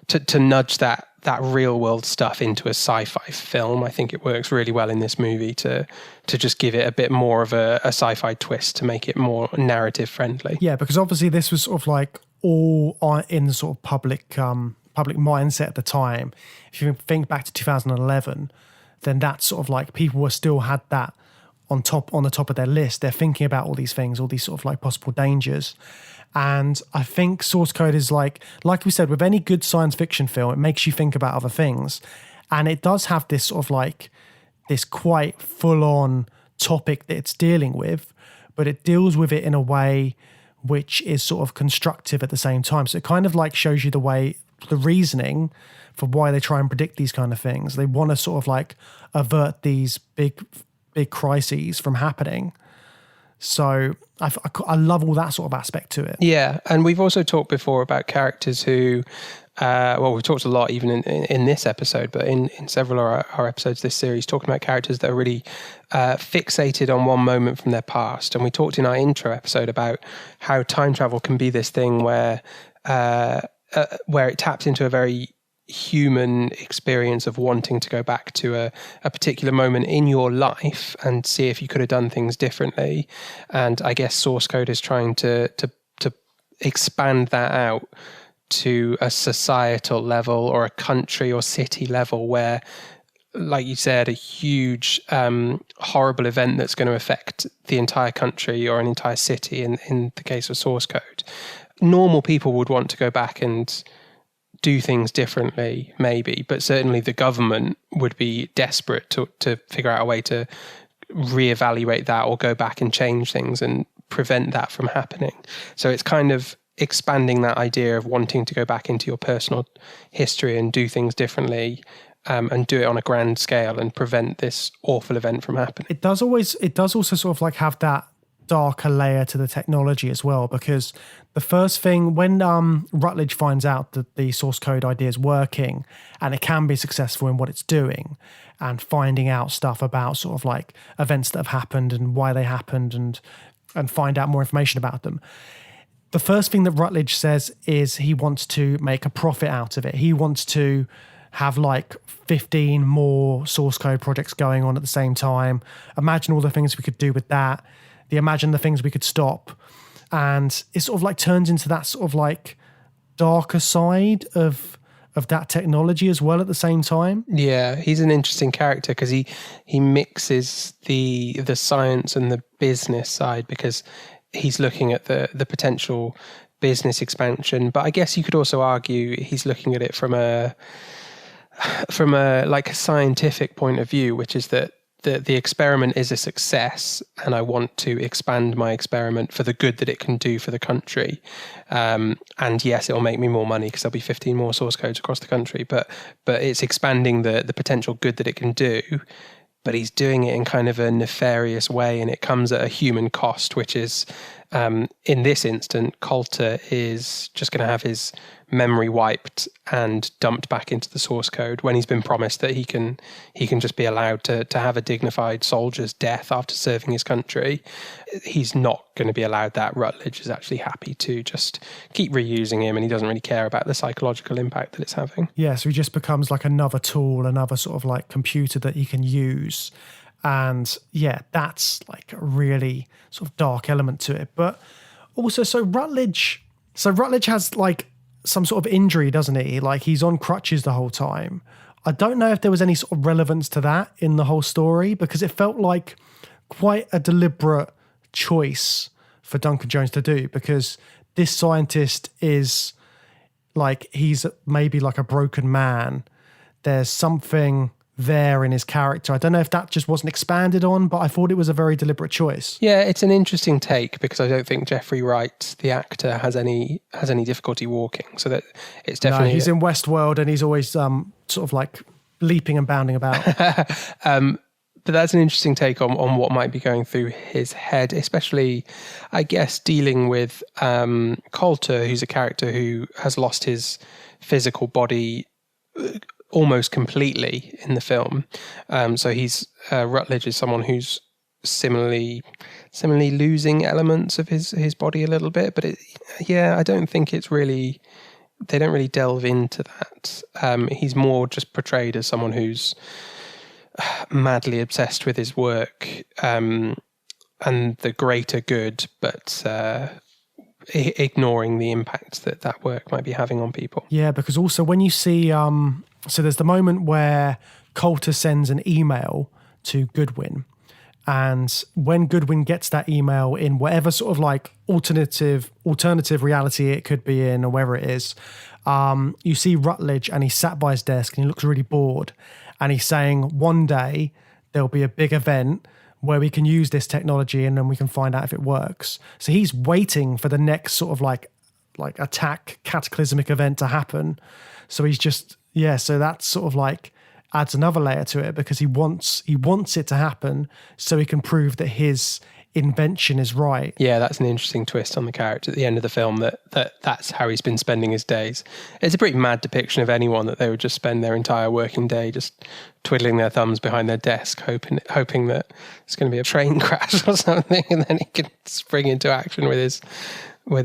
to nudge that real world stuff into a sci-fi film. I think it works really well in this movie to just give it a bit more of a sci-fi twist to make it more narrative friendly. Yeah, because obviously this was sort of like all in the sort of public mindset at the time. If you think back to 2011, then that's sort of like people were still had that on the top of their list. They're thinking about all these things, all these sort of like possible dangers. And I think Source Code is like we said, with any good science fiction film, it makes you think about other things. And it does have this sort of like this quite full-on topic that it's dealing with, but it deals with it in a way which is sort of constructive at the same time. So it kind of like shows you the reasoning for why they try and predict these kind of things. They want to sort of like avert these big crises from happening. So I love all that sort of aspect to it. Yeah, and we've also talked before about characters who, we've talked a lot even in this episode, but in several of our episodes this series, talking about characters that are really fixated on one moment from their past. And we talked in our intro episode about how time travel can be this thing where it taps into a very human experience of wanting to go back to a particular moment in your life and see if you could have done things differently. And I guess Source Code is trying to expand that out to a societal level or a country or city level where, like you said, a huge horrible event that's going to affect the entire country or an entire city in the case of Source Code. Normal people would want to go back and do things differently, maybe, but certainly the government would be desperate to figure out a way to reevaluate that or go back and change things and prevent that from happening. So it's kind of expanding that idea of wanting to go back into your personal history and do things differently, and do it on a grand scale and prevent this awful event from happening. It does also sort of like have that darker layer to the technology as well, because the first thing when Rutledge finds out that the source code idea is working and it can be successful in what it's doing, and finding out stuff about sort of like events that have happened and why they happened, and find out more information about them. The first thing that Rutledge says is he wants to make a profit out of it. He wants to have like 15 more source code projects going on at the same time. Imagine all the things we could do with that. Imagine the things we could stop. And it sort of like turns into that sort of like darker side of that technology as well at the same time. Yeah, he's an interesting character because he mixes the science and the business side, because he's looking at the potential business expansion. But I guess you could also argue he's looking at it from a like a scientific point of view, which is that the experiment is a success and I want to expand my experiment for the good that it can do for the country. And yes, it will make me more money because there'll be 15 more source codes across the country, but it's expanding the potential good that it can do. But he's doing it in kind of a nefarious way, and it comes at a human cost, which is, in this instant, Coulter is just going to have his memory wiped and dumped back into the source code when he's been promised that he can just be allowed to have a dignified soldier's death after serving his country. He's not going to be allowed that. Rutledge is actually happy to just keep reusing him, and he doesn't really care about the psychological impact that it's having. Yeah, so he just becomes like another tool, another sort of like computer that he can use. And yeah, that's like a really sort of dark element to it. But also, so Rutledge has like some sort of injury, doesn't he? Like he's on crutches the whole time. I don't know if there was any sort of relevance to that in the whole story, because it felt like quite a deliberate choice for Duncan Jones to do, because this scientist is like, he's maybe like a broken man. There's something there in his character. I don't know if that just wasn't expanded on, but I thought it was a very deliberate choice. Yeah, it's an interesting take, because I don't think Jeffrey Wright, the actor, has any difficulty walking. So that it's definitely... No, he's in Westworld and he's always sort of like leaping and bounding about. But that's an interesting take on what might be going through his head, especially, I guess, dealing with Coulter, who's a character who has lost his physical body almost completely in the film. So he's Rutledge is someone who's similarly losing elements of his body a little bit. But I don't think it's really, they don't really delve into that. He's more just portrayed as someone who's madly obsessed with his work and the greater good, but ignoring the impact that work might be having on people. Yeah, because also when you see... So there's the moment where Coulter sends an email to Goodwin, and when Goodwin gets that email in whatever sort of like alternative reality it could be in, or wherever it is, you see Rutledge, and he's sat by his desk and he looks really bored, and he's saying one day there'll be a big event where we can use this technology and then we can find out if it works. So he's waiting for the next sort of like attack, cataclysmic event to happen. So he's just... Yeah, so that sort of like adds another layer to it, because he wants it to happen so he can prove that his invention is right. Yeah, that's an interesting twist on the character at the end of the film, that's how he's been spending his days. It's a pretty mad depiction of anyone, that they would just spend their entire working day just twiddling their thumbs behind their desk, hoping that it's going to be a train crash or something, and then he can spring into action with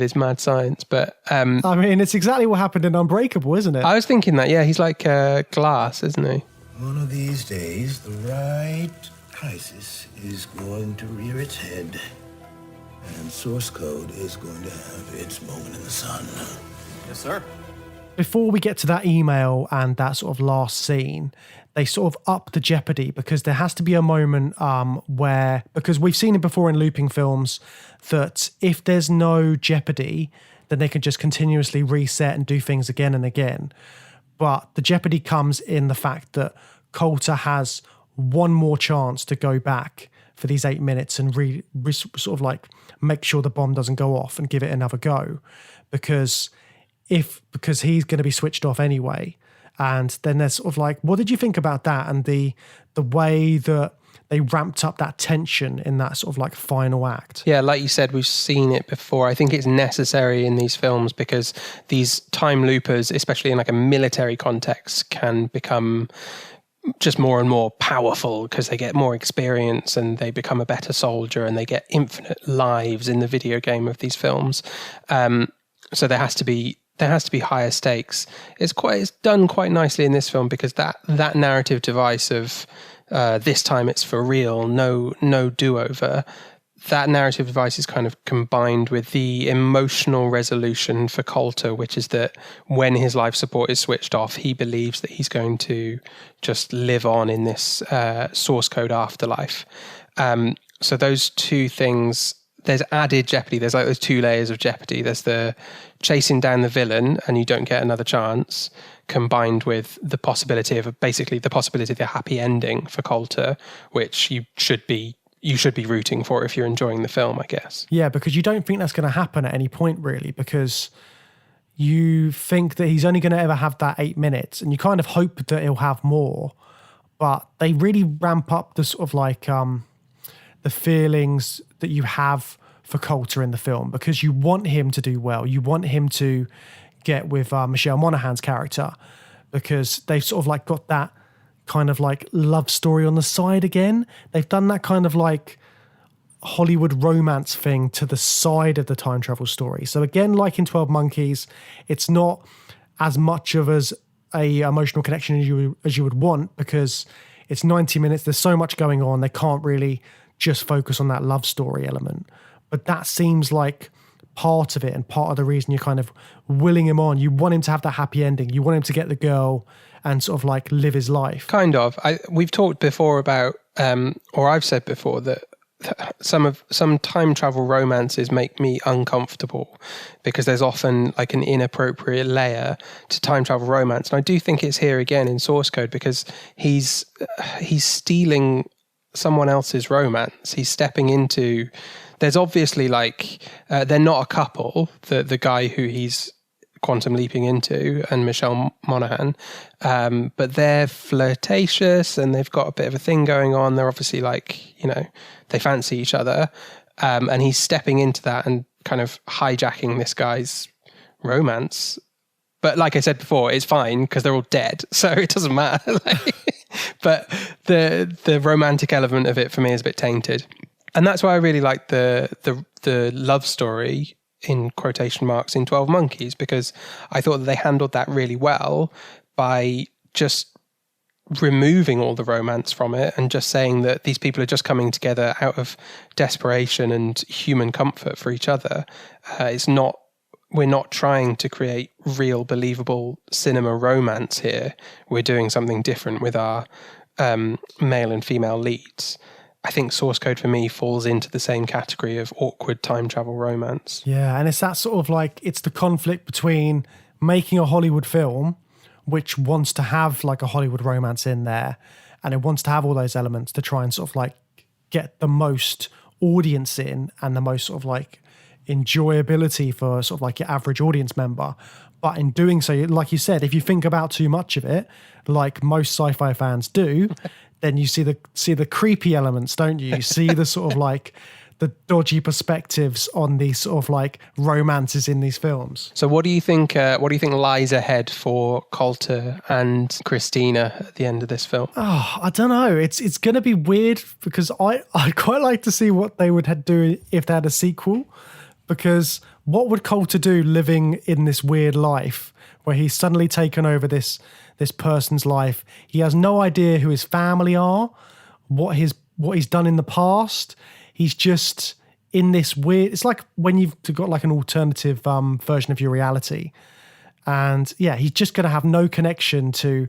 his mad science. But I mean, it's exactly what happened in Unbreakable, isn't it? I was thinking that, yeah, he's like Glass, isn't he? One of these days, the right crisis is going to rear its head, and source code is going to have its moment in the sun. Yes, sir. Before we get to that email and that sort of last scene, they sort of up the jeopardy, because there has to be a moment where, because we've seen it before in looping films, that if there's no jeopardy, then they can just continuously reset and do things again and again. But the jeopardy comes in the fact that Coulter has one more chance to go back for these 8 minutes and sort of like make sure the bomb doesn't go off and give it another go, because he's going to be switched off anyway. And then there's sort of like, what did you think about that and the way that they ramped up that tension in that sort of like final act? Yeah, like you said, we've seen it before. I think it's necessary in these films because these time loopers, especially in like a military context, can become just more and more powerful because they get more experience and they become a better soldier and they get infinite lives in the video game of these films. So there has to be higher stakes. It's done quite nicely in this film because that narrative device of this time it's for real, no do-over, that narrative device is kind of combined with the emotional resolution for Coulter, which is that when his life support is switched off, he believes that he's going to just live on in this source code afterlife. So those two things, there's added jeopardy. There's like those 2 layers of jeopardy. There's the chasing down the villain and you don't get another chance, combined with the possibility of the happy ending for Coulter, which you should be rooting for if you're enjoying the film, I guess. Yeah, because you don't think that's going to happen at any point, really, because you think that he's only going to ever have that 8 minutes, and you kind of hope that he'll have more. But they really ramp up the sort of like the feelings that you have for Coulter in the film, because you want him to do well. You want him to get with Michelle Monaghan's character, because they've sort of like got that kind of like love story on the side again. They've done that kind of like Hollywood romance thing to the side of the time travel story. So again, like in 12 Monkeys, it's not as much of a emotional connection as you would want, because it's 90 minutes. There's so much going on. They can't really just focus on that love story element. But that seems like part of it and part of the reason you're kind of willing him on. You want him to have that happy ending. You want him to get the girl and sort of like live his life. Kind of. We've talked before about, or I've said before that some time travel romances make me uncomfortable because there's often like an inappropriate layer to time travel romance. And I do think it's here again in Source Code because he's stealing someone else's romance. He's stepping into... There's obviously like, they're not a couple, the guy who he's quantum leaping into and Michelle Monaghan, but they're flirtatious and they've got a bit of a thing going on. They're obviously like, they fancy each other, and he's stepping into that and kind of hijacking this guy's romance. But like I said before, it's fine because they're all dead, so it doesn't matter. But the romantic element of it for me is a bit tainted. And that's why I really like the love story in quotation marks in 12 Monkeys, because I thought that they handled that really well by just removing all the romance from it and just saying that these people are just coming together out of desperation and human comfort for each other. We're not trying to create real believable cinema romance here. We're doing something different with our male and female leads. I think Source Code for me falls into the same category of awkward time travel romance. Yeah, and it's that sort of like, it's the conflict between making a Hollywood film, which wants to have like a Hollywood romance in there, and it wants to have all those elements to try and sort of like get the most audience in and the most sort of like enjoyability for sort of like your average audience member. But in doing so, like you said, if you think about too much of it, like most sci-fi fans do, then you see the creepy elements, don't you? You see the sort of like the dodgy perspectives on these sort of like romances in these films. So what do you think lies ahead for Coulter and Christina at the end of this film? Oh, I don't know. It's going to be weird because I'd quite like to see what they would do if they had a sequel, because what would Coulter do living in this weird life where he's suddenly taken over this person's life? He has no idea who his family are, what he's done in the past. He's just in this weird... It's like when you've got like an alternative version of your reality. And yeah, he's just going to have no connection to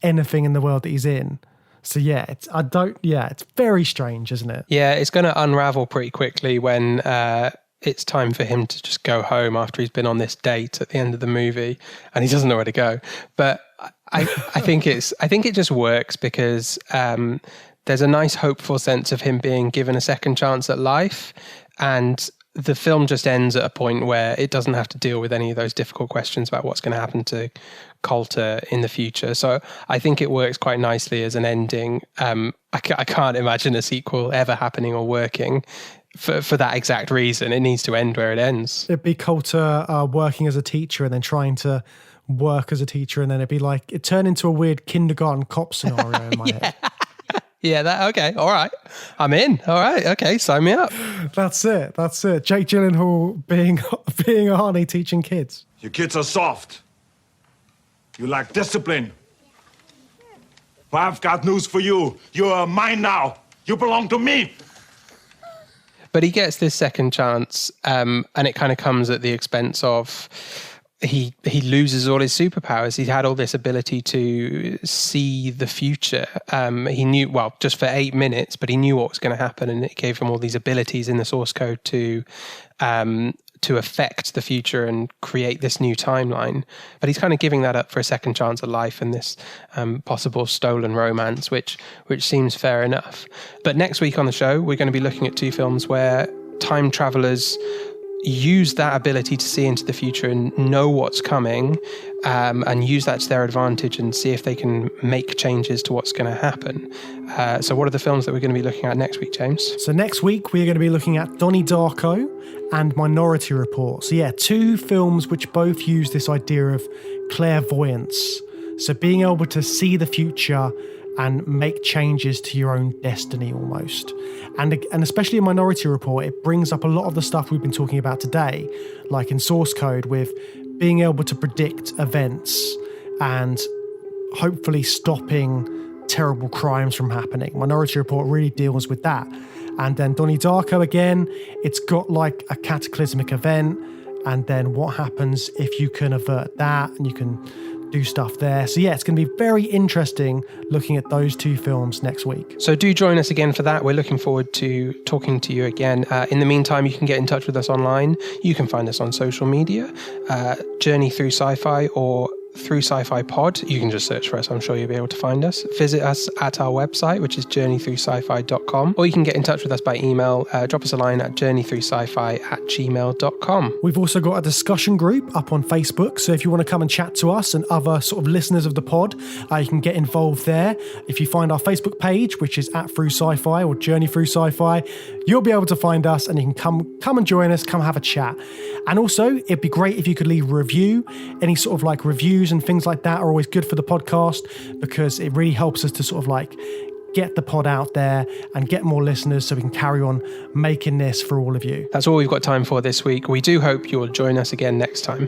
anything in the world that he's in. So yeah, it's very strange, isn't it? Yeah, it's going to unravel pretty quickly when... it's time for him to just go home after he's been on this date at the end of the movie and he doesn't know where to go. But I think it just works because there's a nice hopeful sense of him being given a second chance at life, and the film just ends at a point where it doesn't have to deal with any of those difficult questions about what's going to happen to Coulter in the future. So I think it works quite nicely as an ending. I can't imagine a sequel ever happening or working for that exact reason. It needs to end where it ends. It'd be Coulter working as a teacher and then trying to work as a teacher, and then it'd be like, it turned into a weird kindergarten cop scenario in my head. Yeah, okay, all right. I'm in. All right, okay, sign me up. That's it. Jake Gyllenhaal being Arnie teaching kids. You kids are soft. You lack discipline. But I've got news for you. You are mine now. You belong to me. But he gets this second chance, and it kind of comes at the expense of he loses all his superpowers. He had all this ability to see the future. He knew, well, just for 8 minutes, but he knew what was going to happen, and it gave him all these abilities in the source code to affect the future and create this new timeline. But he's kind of giving that up for a second chance at life and this possible stolen romance, which seems fair enough. But next week on the show, we're going to be looking at 2 films where time travelers use that ability to see into the future and know what's coming, and use that to their advantage and see if they can make changes to what's going to happen. So what are the films that we're going to be looking at next week, James? So next week, we're going to be looking at Donnie, Darko and Minority Report. So yeah, 2 films which both use this idea of clairvoyance. So being able to see the future and make changes to your own destiny almost. And especially in Minority Report, it brings up a lot of the stuff we've been talking about today, like in Source Code, with being able to predict events and hopefully stopping terrible crimes from happening. Minority Report really deals with that. And then Donnie Darko, again, it's got like a cataclysmic event, and then what happens if you can avert that and you can do stuff there. So yeah, it's going to be very interesting looking at those 2 films next week. So do join us again for that. We're looking forward to talking to you again. In the meantime, you can get in touch with us online. You can find us on social media, Journey Through Sci-Fi or Through Sci-Fi Pod. You can just search for us. I'm sure you'll be able to find us. Visit us at our website, which is journeythroughsci-fi.com, or you can get in touch with us by email. Drop us a line at journeythroughsci-fi@gmail.com. We've also got a discussion group up on Facebook, so if you want to come and chat to us and other sort of listeners of the pod, you can get involved there. If you find our Facebook page, which is at Through Sci-Fi or Journey Through Sci-Fi, you'll be able to find us and you can come and join us, come have a chat. And also, it'd be great if you could leave a review. Any sort of like reviews and things like that are always good for the podcast, because it really helps us to sort of like get the pod out there and get more listeners so we can carry on making this for all of you. That's all we've got time for this week. We do hope you'll join us again next time.